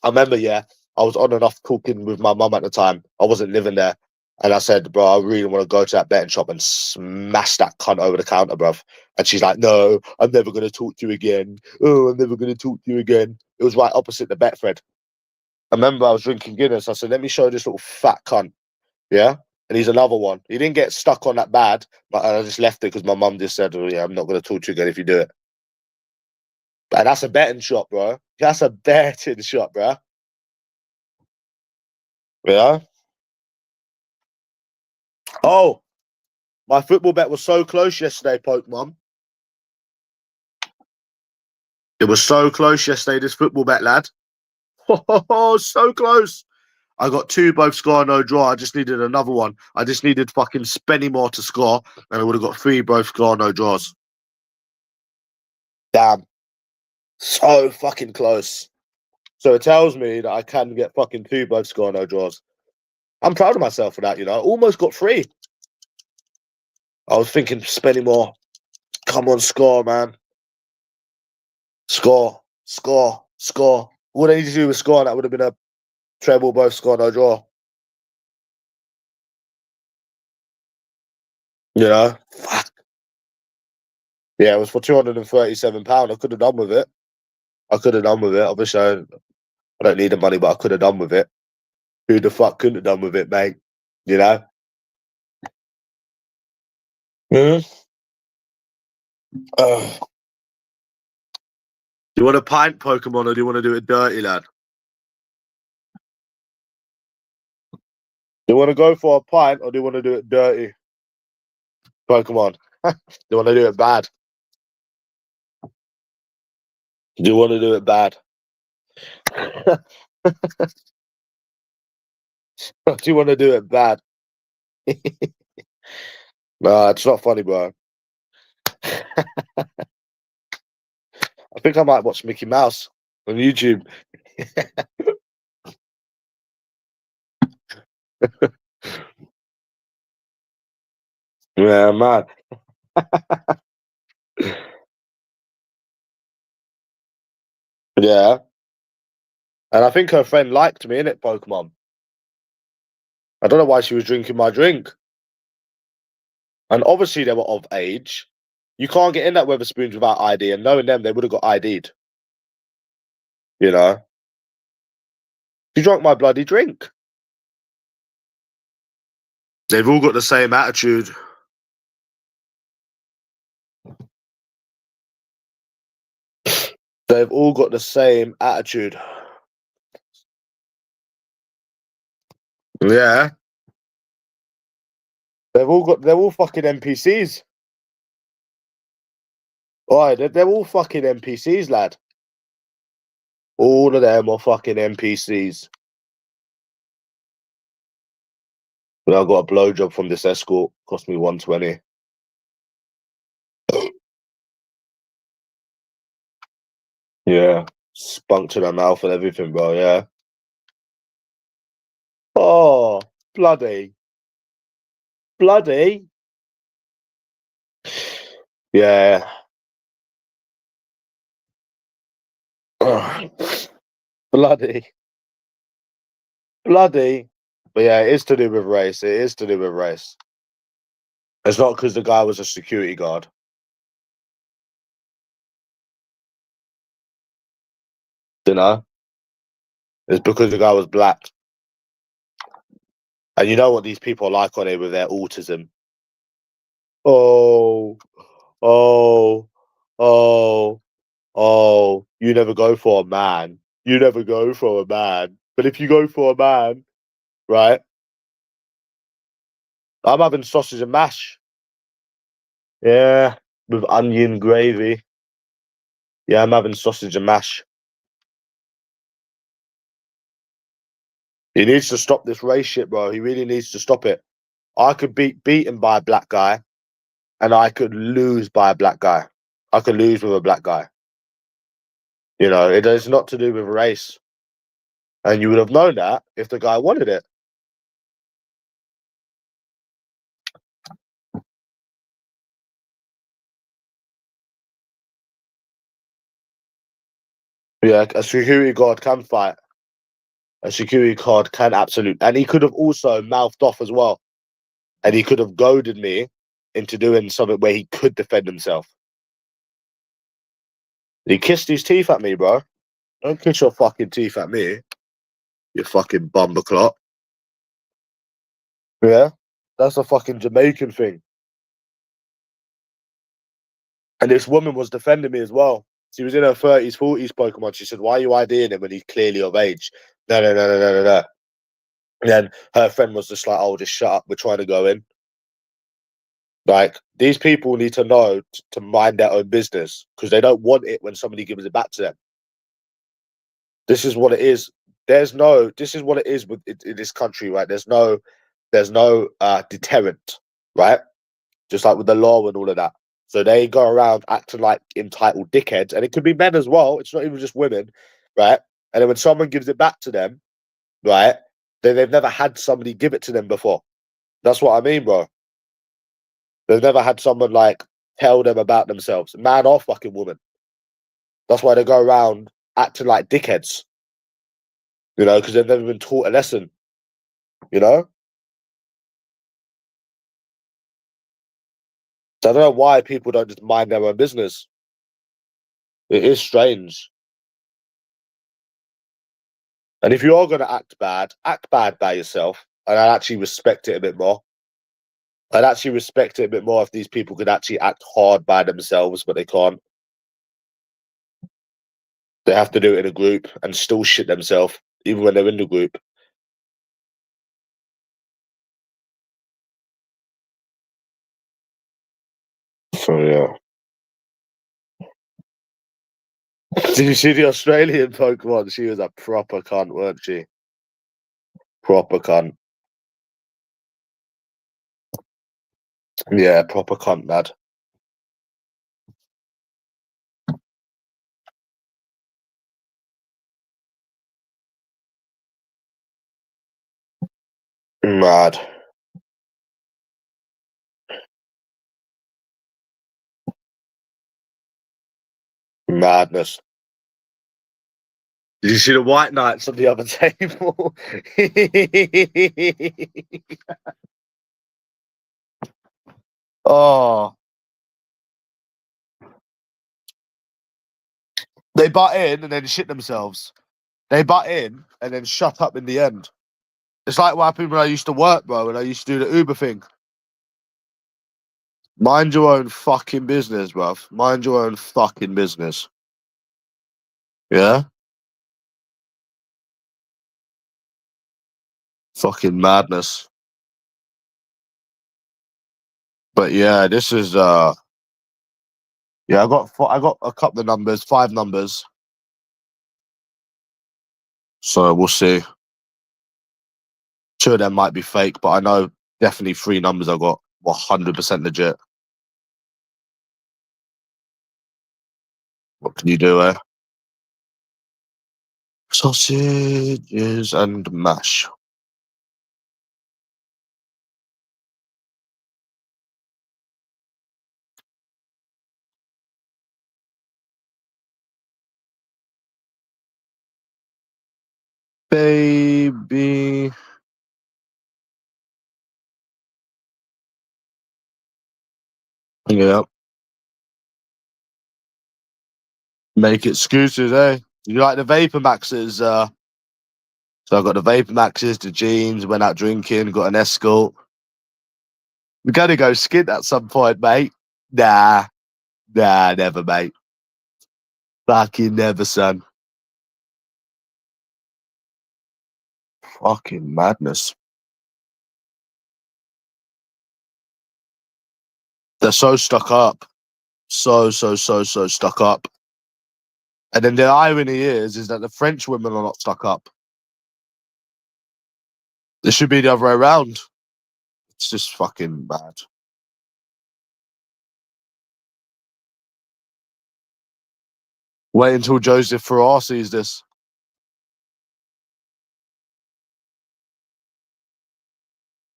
I remember, yeah, I was on and off talking with my mum at the time. I wasn't living there. And I said, bro, I really want to go to that betting shop and smash that cunt over the counter, bruv. And she's like, no, I'm never going to talk to you again. Oh, I'm never going to talk to you again. It was right opposite the Betfred. I remember I was drinking Guinness. I said, let me show this little fat cunt. Yeah. And he's another one. He didn't get stuck on that bad, but I just left it because my mum just said, oh, yeah, I'm not going to talk to you again if you do it. And that's a betting shop, bro. That's a betting shop, bro. Yeah. Oh, my football bet was so close yesterday, Pokemon. It was so close yesterday, this football bet, lad. Oh, so close. I got two, both score, no draw. I just needed another one. I just needed fucking Spenny to score, and I would have got three, both score, no draws. Damn. So fucking close. So it tells me that I can get fucking two, both score, no draws. I'm proud of myself for that, you know. Almost got three. I was thinking Spenny. Come on, score, man. Score, score, score. All they need to do was score, and that would have been a treble, both score, no draw. You know? Fuck. Yeah, it was for £237. I could have done with it. Obviously, I don't need the money, but I could have done with it. Who the fuck couldn't have done with it, mate? You know? Mm-hmm. Do you want a pint, Pokemon, or do you want to do it dirty, lad? Do you want to go for a pint, or do you want to do it dirty, Pokemon? Do you want to do it bad? Do you want to do it bad? Do you want to do it bad? Nah, it's not funny, bro. I think I might watch Mickey Mouse on YouTube. Yeah, man. Yeah. And I think her friend liked me, innit, Pokemon? I don't know why she was drinking my drink. And obviously they were of age. You can't get in that Weatherspoons without ID, and knowing them, they would have got ID'd. You know? She drank my bloody drink. They've all got the same attitude. They've all got the same attitude. Yeah. They're all fucking NPCs. Alright, they're all fucking NPCs, lad. All of them are fucking NPCs. But I got a blowjob from this escort. Cost me 120. Yeah. Spunk to the mouth and everything, bro. Yeah. Oh, bloody. Bloody. Yeah. Ugh. Bloody. Bloody. But yeah, it is to do with race. It is to do with race. It's not because the guy was a security guard. You know? It's because the guy was black. And you know what these people are like on it with their autism. Oh, oh, oh, oh, you never go for a man. You never go for a man. But if you go for a man, right? I'm having sausage and mash. Yeah, with onion gravy. Yeah, I'm having sausage and mash. He needs to stop this race shit, bro. He really needs to stop it. I could be beaten by a black guy, and I could lose by a black guy. I could lose with a black guy. You know, it is not to do with race. And you would have known that if the guy wanted it. Yeah, a security guard can fight. A security guard can absolutely. And he could have also mouthed off as well. And he could have goaded me into doing something where he could defend himself. He kissed his teeth at me, bro. Don't kiss your fucking teeth at me, you fucking bumberclot. Yeah? That's a fucking Jamaican thing. And this woman was defending me as well. She was in her 30s, 40s Pokemon. She said, why are you IDing him when he's clearly of age? No, no, no, no, no, no, no. And then her friend was just like, oh, just shut up. We're trying to go in. Like, these people need to know to mind their own business because they don't want it when somebody gives it back to them. This is what it is. This is what it is with in this country, right? There's no deterrent, right? Just like with the law and all of that. So they go around acting like entitled dickheads, and it could be men as well. It's not even just women, right? And then when someone gives it back to them, right, then they've never had somebody give it to them before. That's what I mean, bro. They've never had someone like tell them about themselves, man or fucking woman. That's why they go around acting like dickheads, you know, because they've never been taught a lesson, you know. So I don't know why people don't just mind their own business. It is strange. And if you are going to act bad by yourself. And I actually respect it a bit more. I'd actually respect it a bit more if these people could actually act hard by themselves, but they can't. They have to do it in a group and still shit themselves, even when they're in the group. So yeah. Did you see the Australian Pokemon? She was a proper cunt, weren't she? Proper cunt. Yeah, proper cunt, lad. Mad. Madness. Did you see the White Knights on the other table? Oh, they butt in and then shit themselves. They butt in and then shut up in the end. It's like what happened when I used to work, bro, when I used to do the Uber thing. Mind your own fucking business, bruv. Mind your own fucking business. Yeah? Fucking madness. But yeah, this is yeah, I got a couple of numbers, 5 numbers. So we'll see. 2 of them might be fake, but I know definitely 3 numbers I got 100% legit. What can you do, eh? Sausages and mash. Baby. Yeah. Make excuses, eh? You like the Vapor Maxes? So I got the Vapor Maxes, the jeans, went out drinking, got an escort. We gotta go skint at some point, mate. Nah, never, mate. Fucking never, son. Fucking madness. They're so stuck up. So stuck up. And then the irony is that the French women are not stuck up. It should be the other way around. It's just fucking bad. Wait until Joseph Farrar sees this.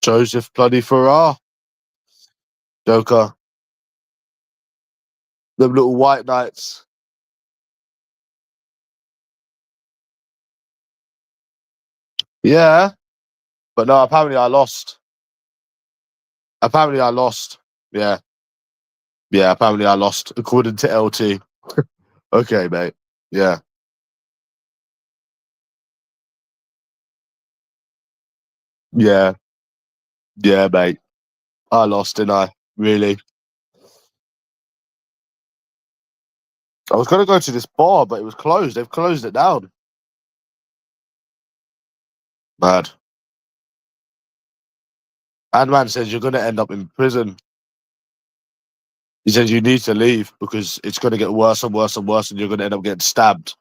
Joseph bloody Farrar. Joker. Them little white knights. Yeah. But no, apparently I lost. Apparently I lost. Yeah. Yeah, apparently I lost, according to LT. Okay, mate. Yeah. Yeah. Yeah, mate. I lost, didn't I? Really? I was going to go to this bar, but it was closed. They've closed it down. Mad. And man says you're going to end up in prison. He says you need to leave because it's going to get worse and worse and worse, and you're going to end up getting stabbed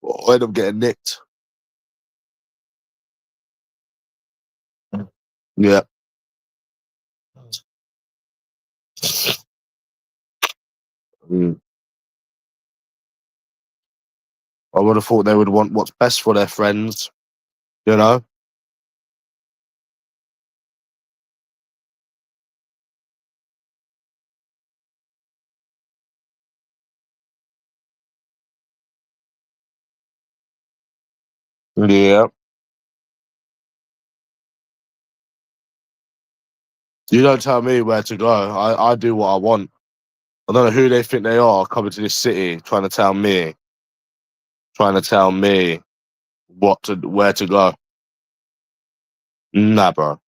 or end up getting nicked. Yeah. Mm. I would have thought they would want what's best for their friends, you know? Yeah. You don't tell me where to go. I do what I want. I don't know who they think they are coming to this city trying to tell me where to go. Nah, bro.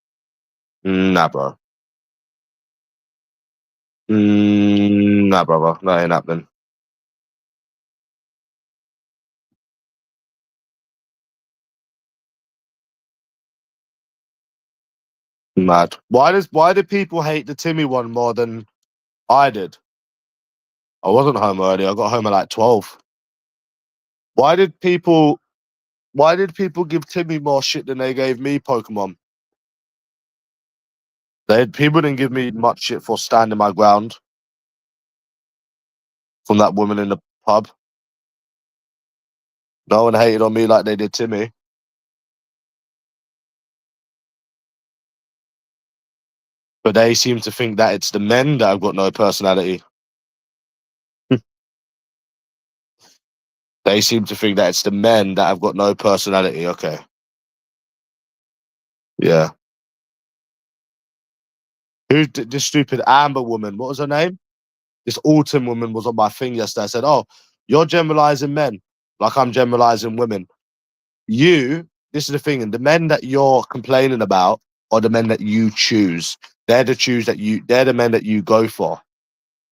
Nah, bro. Nah, brother. That ain't happening. Mad. Why did people hate the Timmy one more than I did? I wasn't home early. I got home at like 12. Why did people give Timmy more shit than they gave me Pokemon? People didn't give me much shit for standing my ground from that woman in the pub. No one hated on me like they did Timmy. But they seem to think that it's the men that have got no personality. They seem to think that it's the men that have got no personality. Okay. Yeah. This stupid Amber woman? What was her name? This Autumn woman was on my thing yesterday. I said, "Oh, you're generalizing men like I'm generalizing women. This is the thing, and the men that you're complaining about are the men that you choose. They're the men that you go for.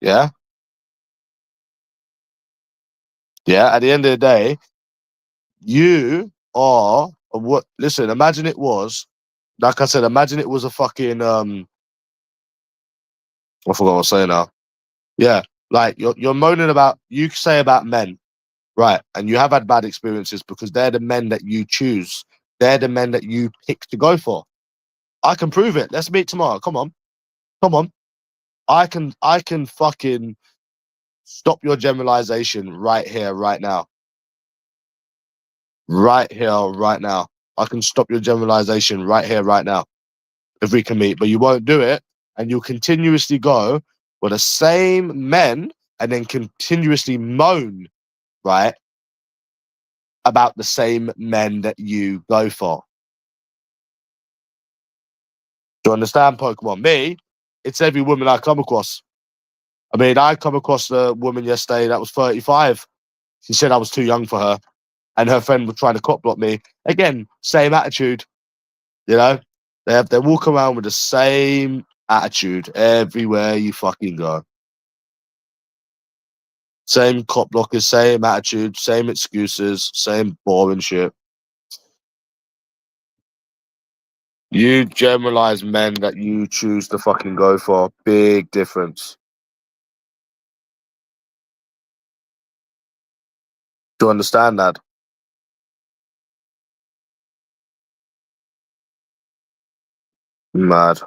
Yeah? Yeah. At the end of the day, you are what listen, imagine it was, like I said, imagine it was a fucking I forgot what I was saying now. Yeah. Like you're moaning about you say about men. Right. And you have had bad experiences because they're the men that you choose. They're the men that you pick to go for. I can prove it. Let's meet tomorrow. Come on. Come on. I can fucking stop your generalization right here, right now. Right here, right now. I can stop your generalization right here, right now. If we can meet. But you won't do it. And you'll continuously go with the same men and then continuously moan, right? about the same men that you go for. Do you understand, Pokemon? Me, it's every woman I come across. I mean, I come across a woman yesterday that was 35. She said I was too young for her, and her friend was trying to cop block me. Again, same attitude. You know, they walk around with the same attitude everywhere you fucking go. Same cop blockers, same attitude, same excuses, same boring shit. You generalize men that you choose to fucking go for. Big difference. Do you understand that? Mad.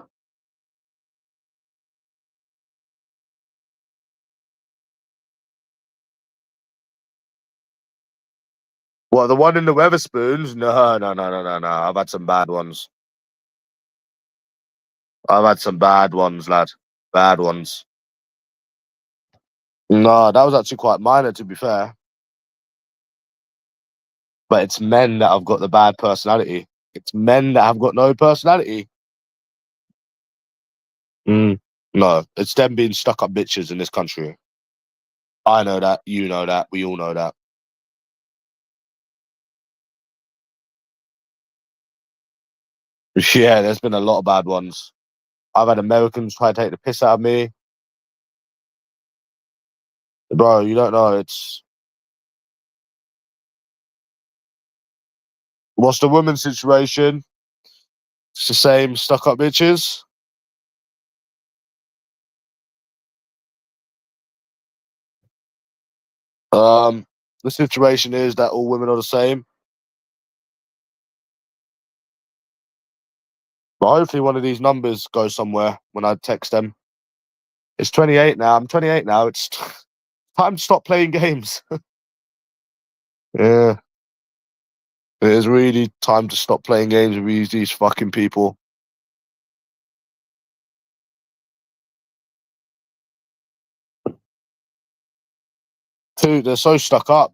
Well, the one in the Weatherspoons? No. I've had some bad ones. I've had some bad ones, lad. Bad ones. No, that was actually quite minor, to be fair. But it's men that have got the bad personality. It's men that have got no personality. No, it's them being stuck up bitches in this country. I know that. You know that. We all know that. Yeah, there's been a lot of bad ones. I've had Americans try to take the piss out of me. Bro, you don't know. It's what's the woman's situation? It's the same stuck up bitches. Um, the situation is that all women are the same. But hopefully one of these numbers goes somewhere when I text them. It's 28 now. I'm 28 now. It's time to stop playing games. Yeah, it is really time to stop playing games with these fucking people. Dude, they're so stuck up.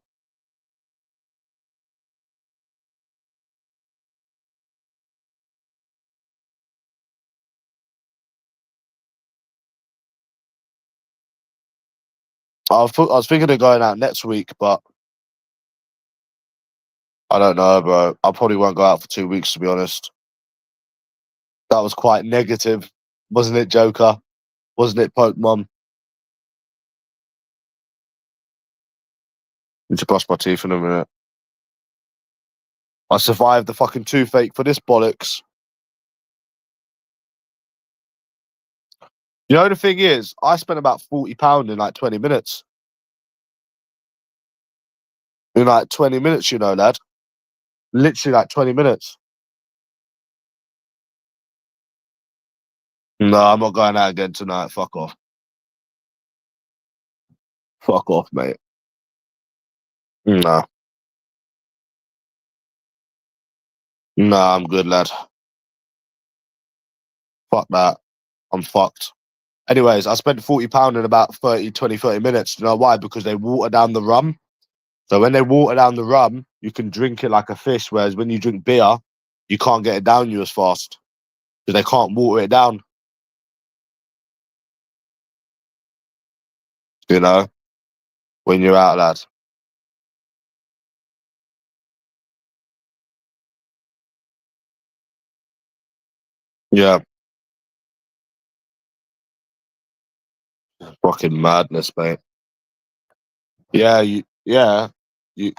I was thinking of going out next week, but I don't know, bro. I probably won't go out for 2 weeks, to be honest. That was quite negative, wasn't it, Joker? Wasn't it, Pokemon? Need to brush my teeth in a minute. I survived the fucking toothache for this bollocks. You know, the thing is, I spent about £40 in like 20 minutes. In like 20 minutes, you know, lad. Literally like 20 minutes. No, I'm not going out again tonight. Fuck off. Fuck off, mate. No. No, I'm good, lad. Fuck that. I'm fucked. Anyways, I spent £40 in about 30 minutes. Do you know why? Because they water down the rum. So when they water down the rum, you can drink it like a fish. Whereas when you drink beer, you can't get it down you as fast. Because they can't water it down. You know? When you're out, lad. Yeah. Fucking madness, mate. Yeah, You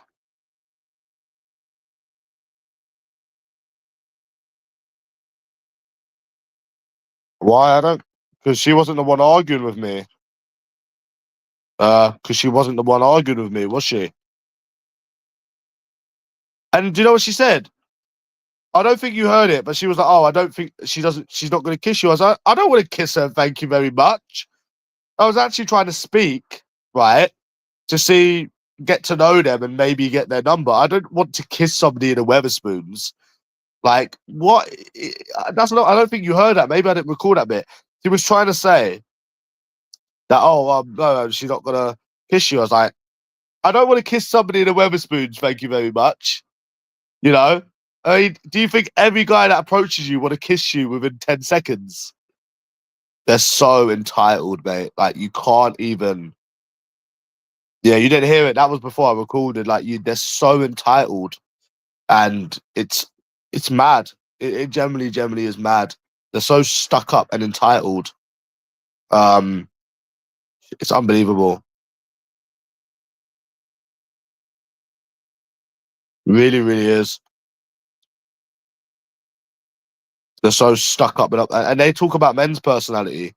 why I don't because she wasn't the one arguing with me. Because she wasn't the one arguing with me, was she? And do you know what she said? I don't think you heard it, but she was like, "Oh, I don't think she's not going to kiss you." I was like, "I don't want to kiss her, thank you very much." I was actually trying to speak, right, to see, get to know them and maybe get their number. I don't want to kiss somebody in a Weatherspoons. Like, what? That's not. I don't think you heard that. Maybe I didn't record that bit. She was trying to say that, "Oh, no, she's not gonna kiss you." I was like, I don't want to kiss somebody in a Weatherspoons. Thank you very much. You know, I mean, do you think every guy that approaches you want to kiss you within 10 seconds? They're so entitled, mate. Like you can't even. Yeah, you didn't hear it. That was before I recorded. Like they're so entitled, and it's mad. It generally is mad. They're so stuck up and entitled. Um, it's unbelievable. Really, really is. They're so stuck up and they talk about men's personality.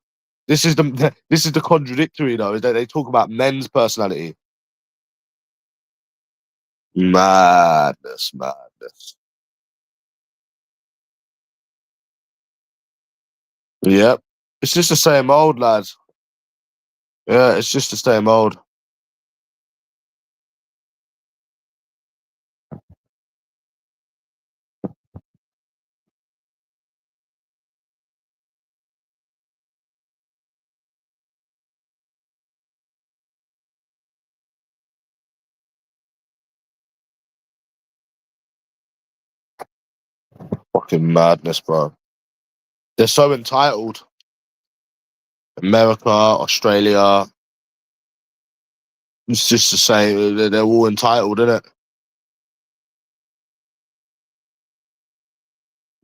This is the this is the contradictory though, is that they talk about men's personality. Madness, madness. Yep. It's just the same old, lads. Yeah, it's just the same old. Fucking madness, bro. They're so entitled. America, Australia. It's just the same. They're all entitled, isn't it?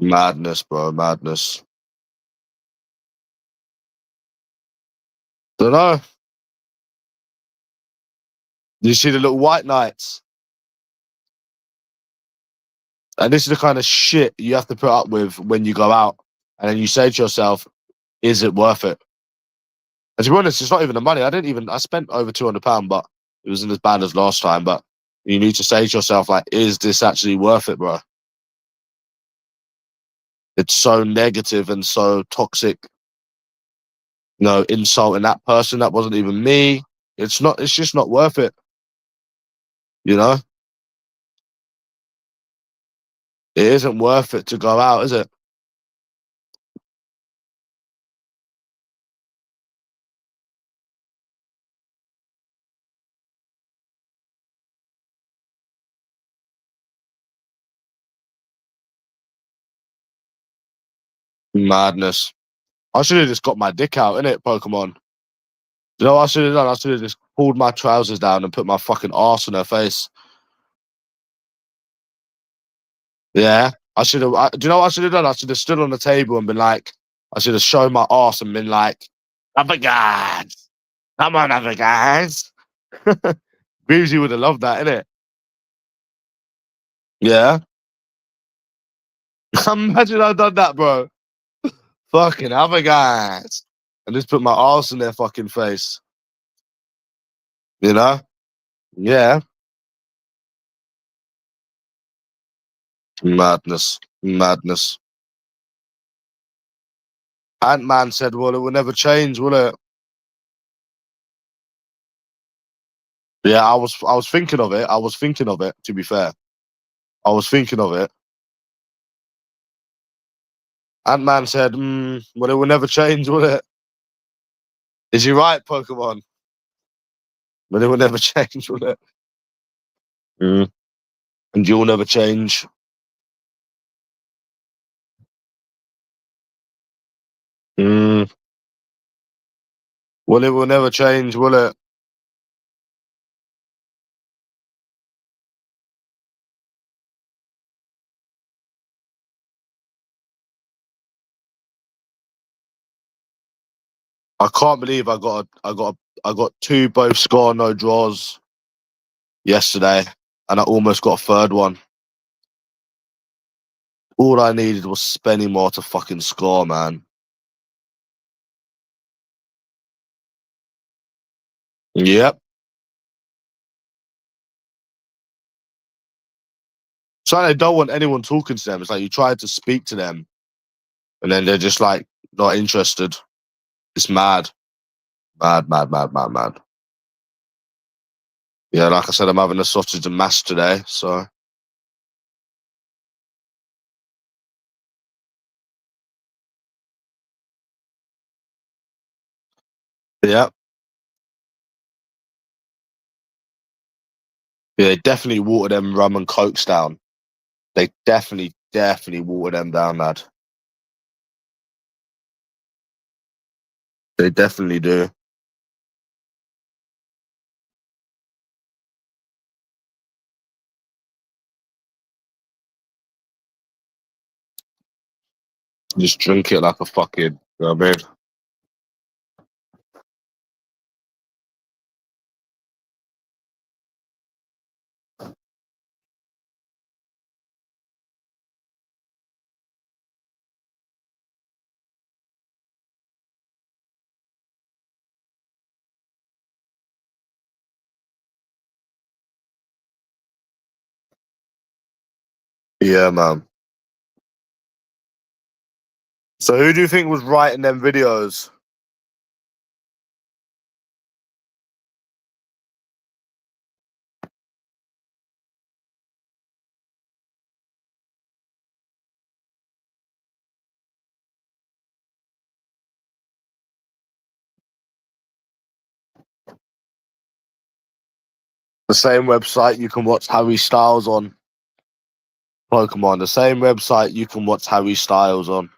Madness, bro. Madness. Don't know. You see the little white knights? And this is the kind of shit you have to put up with when you go out. And then you say to yourself, is it worth it? And to be honest, it's not even the money. I spent over £200, but it wasn't as bad as last time. But you need to say to yourself, like, is this actually worth it, bro? It's so negative and so toxic. Insulting that person that wasn't even me. It's just not worth it. You know, it isn't worth it to go out, is it? Madness. I should have just got my dick out, innit, Pokemon? You know what I should have done? I should have just pulled my trousers down and put my fucking arse in her face. Yeah. I should have. Do you know what I should have done? I should have stood on the table and been like, I should have shown my arse and been like, other guys. Come on, other guys. Beezy would have loved that, innit? Yeah. Imagine I'd done that, bro. Fucking other guys. And just put my arse in their fucking face. You know? Yeah. Madness. Madness. Ant-Man said, well, it will never change, will it? Yeah, I was thinking of it. I was thinking of it, to be fair. I was thinking of it. Ant-Man said, well, it will never change, will it? Is he right, Pokemon? But it will never change, will it? Mm. And you'll never change. Mm. Well, it will never change, will it? I can't believe I got two both score no draws yesterday, and I almost got a third one. All I needed was Spenny more to fucking score, man. Yep. It's like they don't want anyone talking to them. It's like you try to speak to them, and then they're just like not interested. It's mad. Mad, mad, mad, mad, mad. Yeah, like I said, I'm having a sausage and mash today, so yeah. Yeah, they definitely water them rum and cokes down. They definitely water them down, lad. They definitely do. Just drink it like a fucking, you know what I mean? Yeah, man. So who do you think was writing them videos? The same website you can watch Harry Styles on. Pokemon. The same website you can watch Harry Styles on.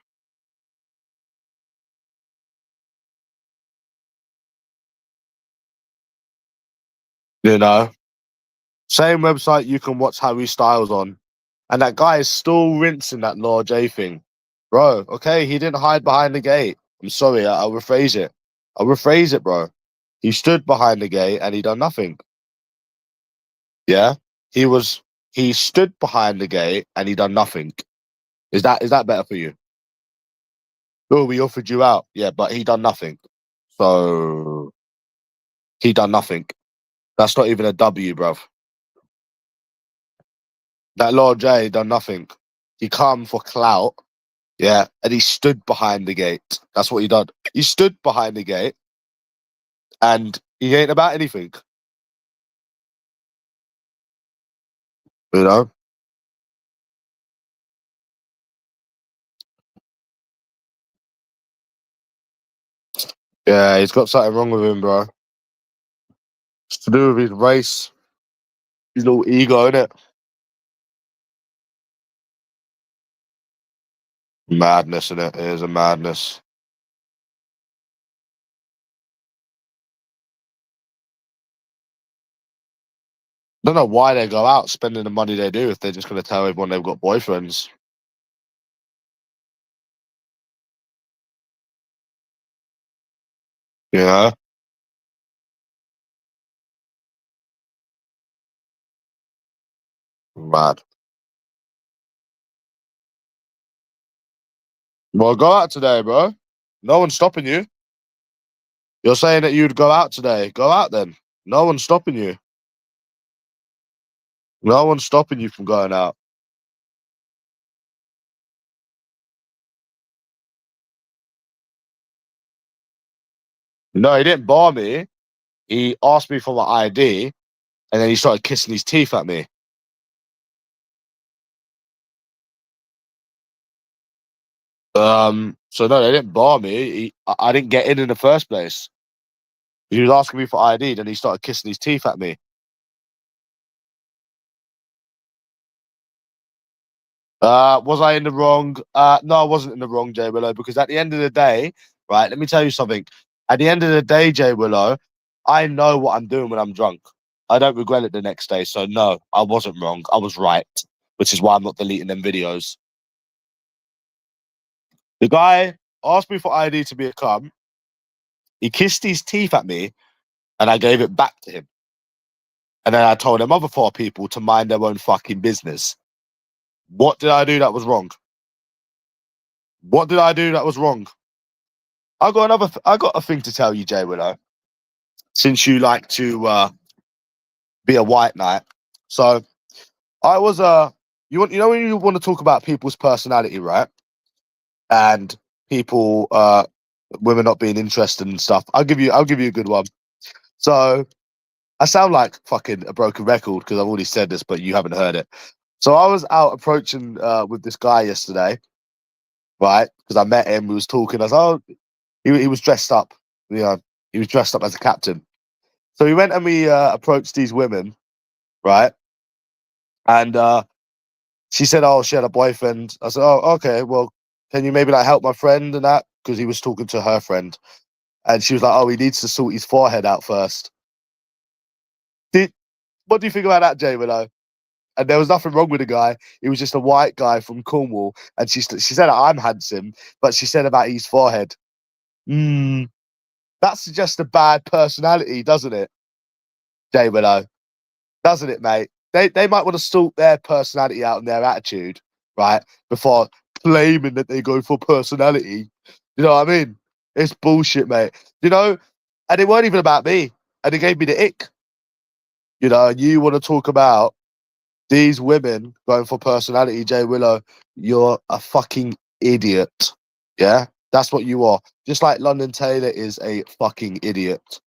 You know? Same website you can watch Harry Styles on. And that guy is still rinsing that Law J thing. Bro, okay, he didn't hide behind the gate. I'm sorry, I'll rephrase it. I'll rephrase it, bro. He stood behind the gate and he done nothing. Yeah? He stood behind the gate and he done nothing. Is that better for you? Oh, we offered you out. Yeah, but he done nothing. So he done nothing. That's not even a W, bruv. That Lord J done nothing. He come for clout, yeah, and he stood behind the gate. That's what he done. He stood behind the gate, and he ain't about anything. You know? Yeah, he's got something wrong with him, bro. It's to do with his race, his little ego, innit? Madness, innit? It is a madness. I don't know why they go out spending the money they do if they're just going to tell everyone they've got boyfriends. You know? Mad. Well, go out today, bro. No one's stopping you. You're saying that you'd go out today. Go out then. No one's stopping you. No one's stopping you from going out. No, he didn't bar me. He asked me for my ID, and then he started kissing his teeth at me. So no, they didn't bar me. I didn't get in the first place. He was asking me for ID, then he started kissing his teeth at me. Was I in the wrong? No, I wasn't in the wrong, Jay Willow, because at the end of the day, right, let me tell you something. At the end of the day, Jay Willow, I know what I'm doing when I'm drunk. I don't regret it the next day. So no, I wasn't wrong. I was right, which is why I'm not deleting them videos. The guy asked me for ID to be a cum. He kissed his teeth at me, and I gave it back to him. And then I told them other four people to mind their own fucking business. What did I do that was wrong? What did I do that was wrong? I got a thing to tell you, Jay Willow. Since you like to be a white knight, so I was you know when you want to talk about people's personality, right? And people women not being interested and stuff. I'll give you a good one. So I sound like fucking a broken record because I've already said this, but you haven't heard it. So I was out approaching with this guy yesterday, right? Because I met him, we was talking. I was oh, he was dressed up, you know, he was dressed up as a captain. So we went and we approached these women, right? And she said, oh, she had a boyfriend. I said, oh, okay, well, can you maybe like help my friend and that? Because he was talking to her friend. And she was like, oh, he needs to sort his forehead out first. What do you think about that, Jay Willow? And there was nothing wrong with the guy. He was just a white guy from Cornwall. And she said I'm handsome, but she said about his forehead. That suggests a bad personality, doesn't it, Jay Willow? Doesn't it, mate? They might want to sort their personality out and their attitude, right? Before claiming that they go for personality. You know what I mean? It's bullshit, mate. You know, and it weren't even about me. And it gave me the ick. You know, and you want to talk about these women going for personality, Jay Willow, you're a fucking idiot. Yeah? That's what you are. Just like London Taylor is a fucking idiot.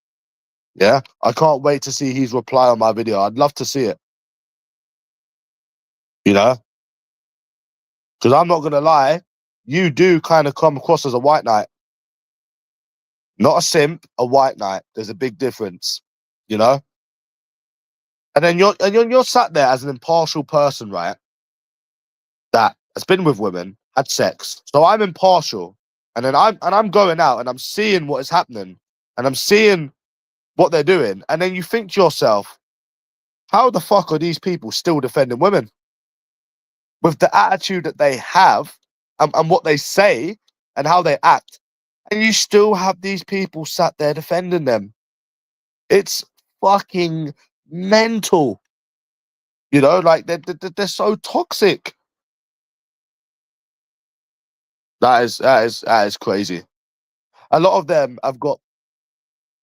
Yeah? I can't wait to see his reply on my video. I'd love to see it. You know? Because I'm not going to lie, you do kind of come across as a white knight. Not a simp, a white knight. There's a big difference. You know? And then you're sat there as an impartial person, right? That has been with women, had sex. So I'm impartial. And then I'm going out and I'm seeing what is happening. And I'm seeing what they're doing. And then you think to yourself, how the fuck are these people still defending women? With the attitude that they have and what they say and how they act. And you still have these people sat there defending them. It's fucking mental. You know, like they're so toxic. That is crazy. A lot of them have got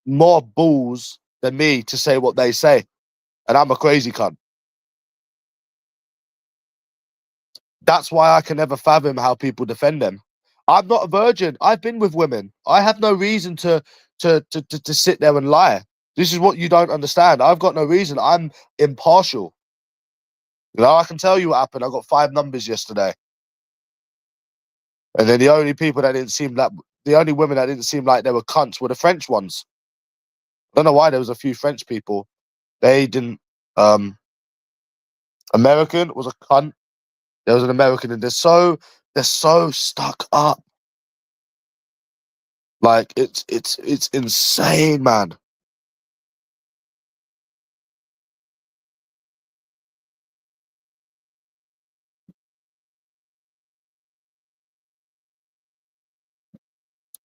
more balls than me to say what they say. And I'm a crazy cunt. That's why I can never fathom how people defend them. I'm not a virgin. I've been with women. I have no reason to sit there and lie. This is what you don't understand. I've got no reason. I'm impartial. You know, I can tell you what happened. I got 5 numbers yesterday. And then the only people that didn't seem like, the only women that didn't seem like they were cunts were the French ones. I don't know why there was a few French people. They didn't, American was a cunt. There was an American, and they're so stuck up. Like it's insane, man.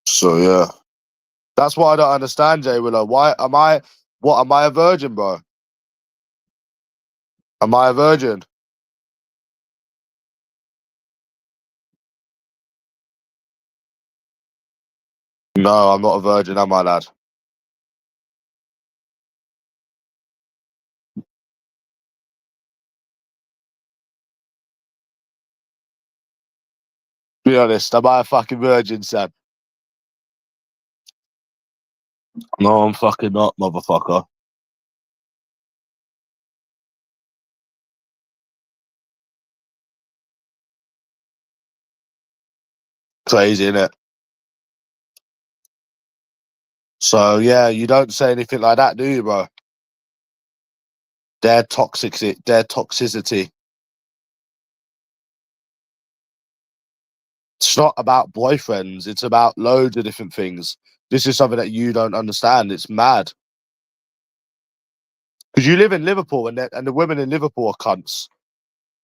So yeah, that's what I don't understand, Jay Willow. Why am I? What am I a virgin, bro? Am I a virgin? No, I'm not a virgin, am I, lad? Be honest, am I a fucking virgin, Sam? No, I'm fucking not, motherfucker. Crazy, innit? So yeah, you don't say anything like that, do you, bro? Their toxicity. It's not about boyfriends. It's about loads of different things. This is something that you don't understand. It's mad. Because you live in Liverpool and the women in Liverpool are cunts.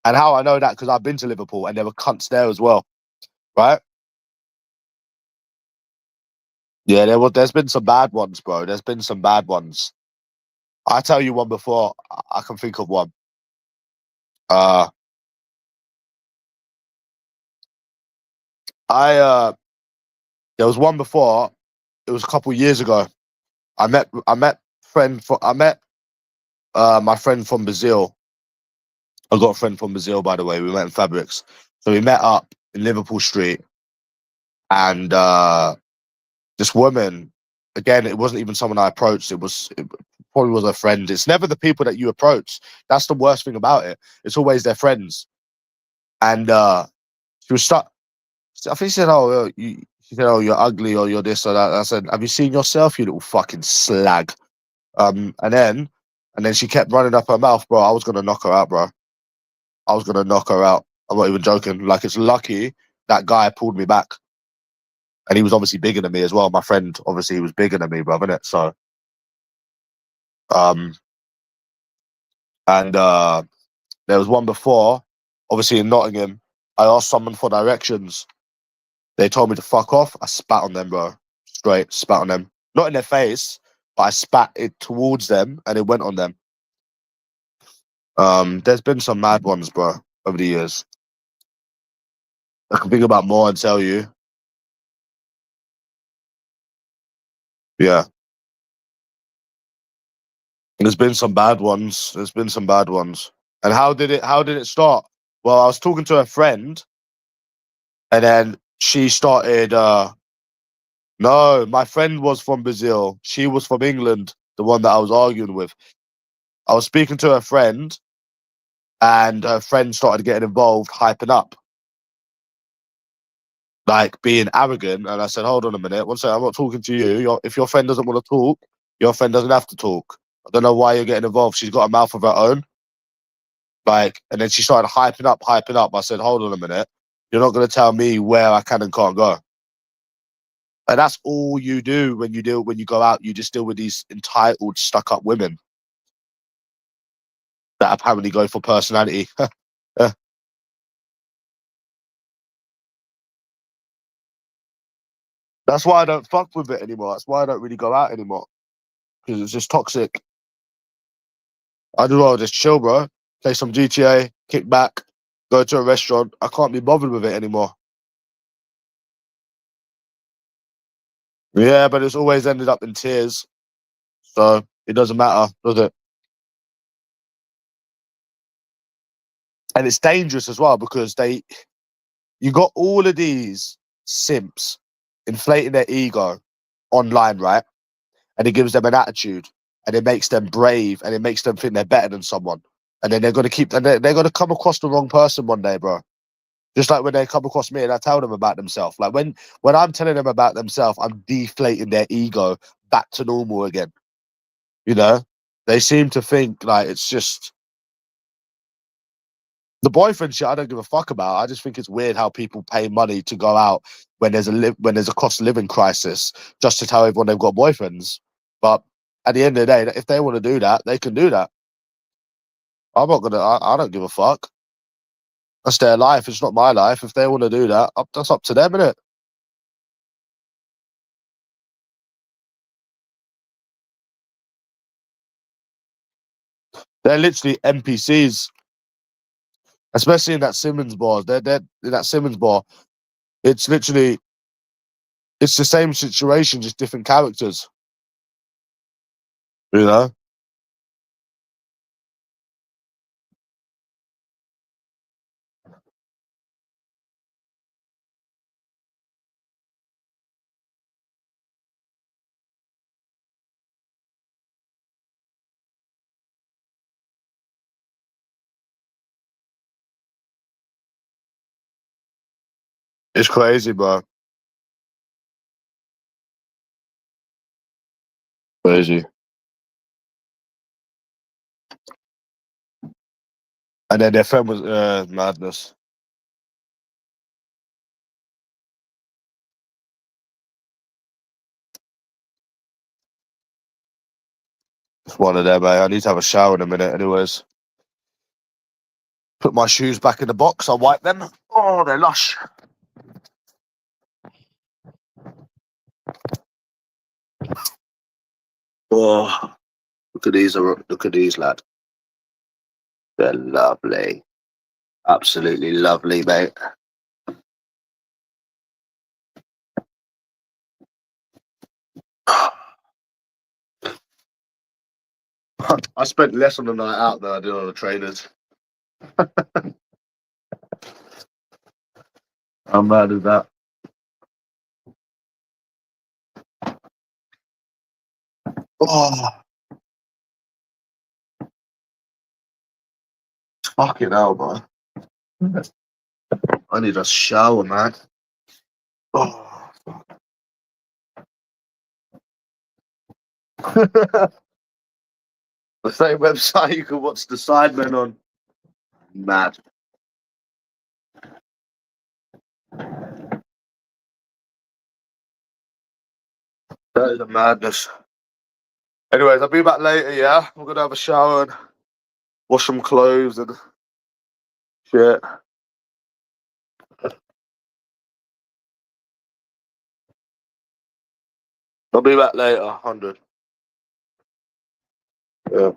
And how I know that, because I've been to Liverpool and there were cunts there as well. Right? Yeah, there's been some bad ones, bro. There's been some bad ones. I tell you one before, I can think of one. Uh I there was one before, it was a couple of years ago. I met my friend from Brazil. I got a friend from Brazil, by the way. We met in Fabrics. So we met up in Liverpool Street, and this woman, again, it wasn't even someone I approached. It probably was a friend. It's never the people that you approach. That's the worst thing about it. It's always their friends. And she was stuck. I think she said, "Oh, she said, oh, you're ugly or you're this or that." I said, "Have you seen yourself, you little fucking slag?" And then And then she kept running up her mouth, bro. I was gonna knock her out, bro. I was gonna knock her out. I'm not even joking. Like, it's lucky that guy pulled me back. And he was obviously bigger than me as well. My friend, obviously, he was bigger than me, bro, innit? So, um, and there was one before, obviously in Nottingham. I asked someone for directions. They told me to fuck off. I spat on them, bro. Straight spat on them. Not in their face, but I spat it towards them, and it went on them. There's been some mad ones, bro, over the years. I can think about more and tell you. Yeah. There's been some bad ones. There's been some bad ones. And how did it start? Well, I was talking to a friend, and then she started no, my friend was from Brazil. She was from England, the one that I was arguing with. I was speaking to her friend, and her friend started getting involved, hyping up, like being arrogant. And I said, hold on a minute, one second, I'm not talking to you. If your friend doesn't want to talk, your friend doesn't have to talk. I don't know why you're getting involved. She's got a mouth of her own. Like, and then she started hyping up, hyping up. I said, hold on a minute. You're not going to tell me where I can and can't go. And that's all you do when you go out. You just deal with these entitled, stuck-up women that apparently go for personality. That's why I don't fuck with it anymore. That's why I don't really go out anymore, because it's just toxic. I'd rather just chill, bro. Play some GTA, kick back, go to a restaurant. I can't be bothered with it anymore. Yeah, but it's always ended up in tears, so it doesn't matter, does it? And it's dangerous as well, because you got all of these simps inflating their ego online, right? And it gives them an attitude, and it makes them brave, and it makes them think they're better than someone. And then they're gonna come across the wrong person one day, bro. Just like when they come across me and I tell them about themselves. Like when I'm telling them about themselves, I'm deflating their ego back to normal again. You know? They seem to think like it's just the boyfriend shit. I don't give a fuck about. I just think it's weird how people pay money to go out when there's a cost of living crisis, just to tell everyone they've got boyfriends. But at the end of the day, if they want to do that, they can do that. I'm not gonna. I don't give a fuck. That's their life. It's not my life. If they want to do that, that's up to them, innit? They're literally NPCs, especially in that Simmons bar. They're in that Simmons bar. It's literally it's the same situation, just different characters. You know, it's crazy, bro. Crazy. And then their friend was madness. It's one of them, mate. I need to have a shower in a minute, anyways. Put my shoes back in the box. I'll wipe them. Oh, they're lush. Oh, look at these. Look at these, lad. They're lovely. Absolutely lovely, mate. I spent less on the night out than I did on the trainers. How mad is that? Oh, fucking hell, bro. I need a shower, man. Oh. The same website you can watch the Sidemen on. Mad. That is a madness. Anyways, I'll be back later, yeah? I'm gonna have a shower and wash some clothes and shit. I'll be back later, 100. Yeah.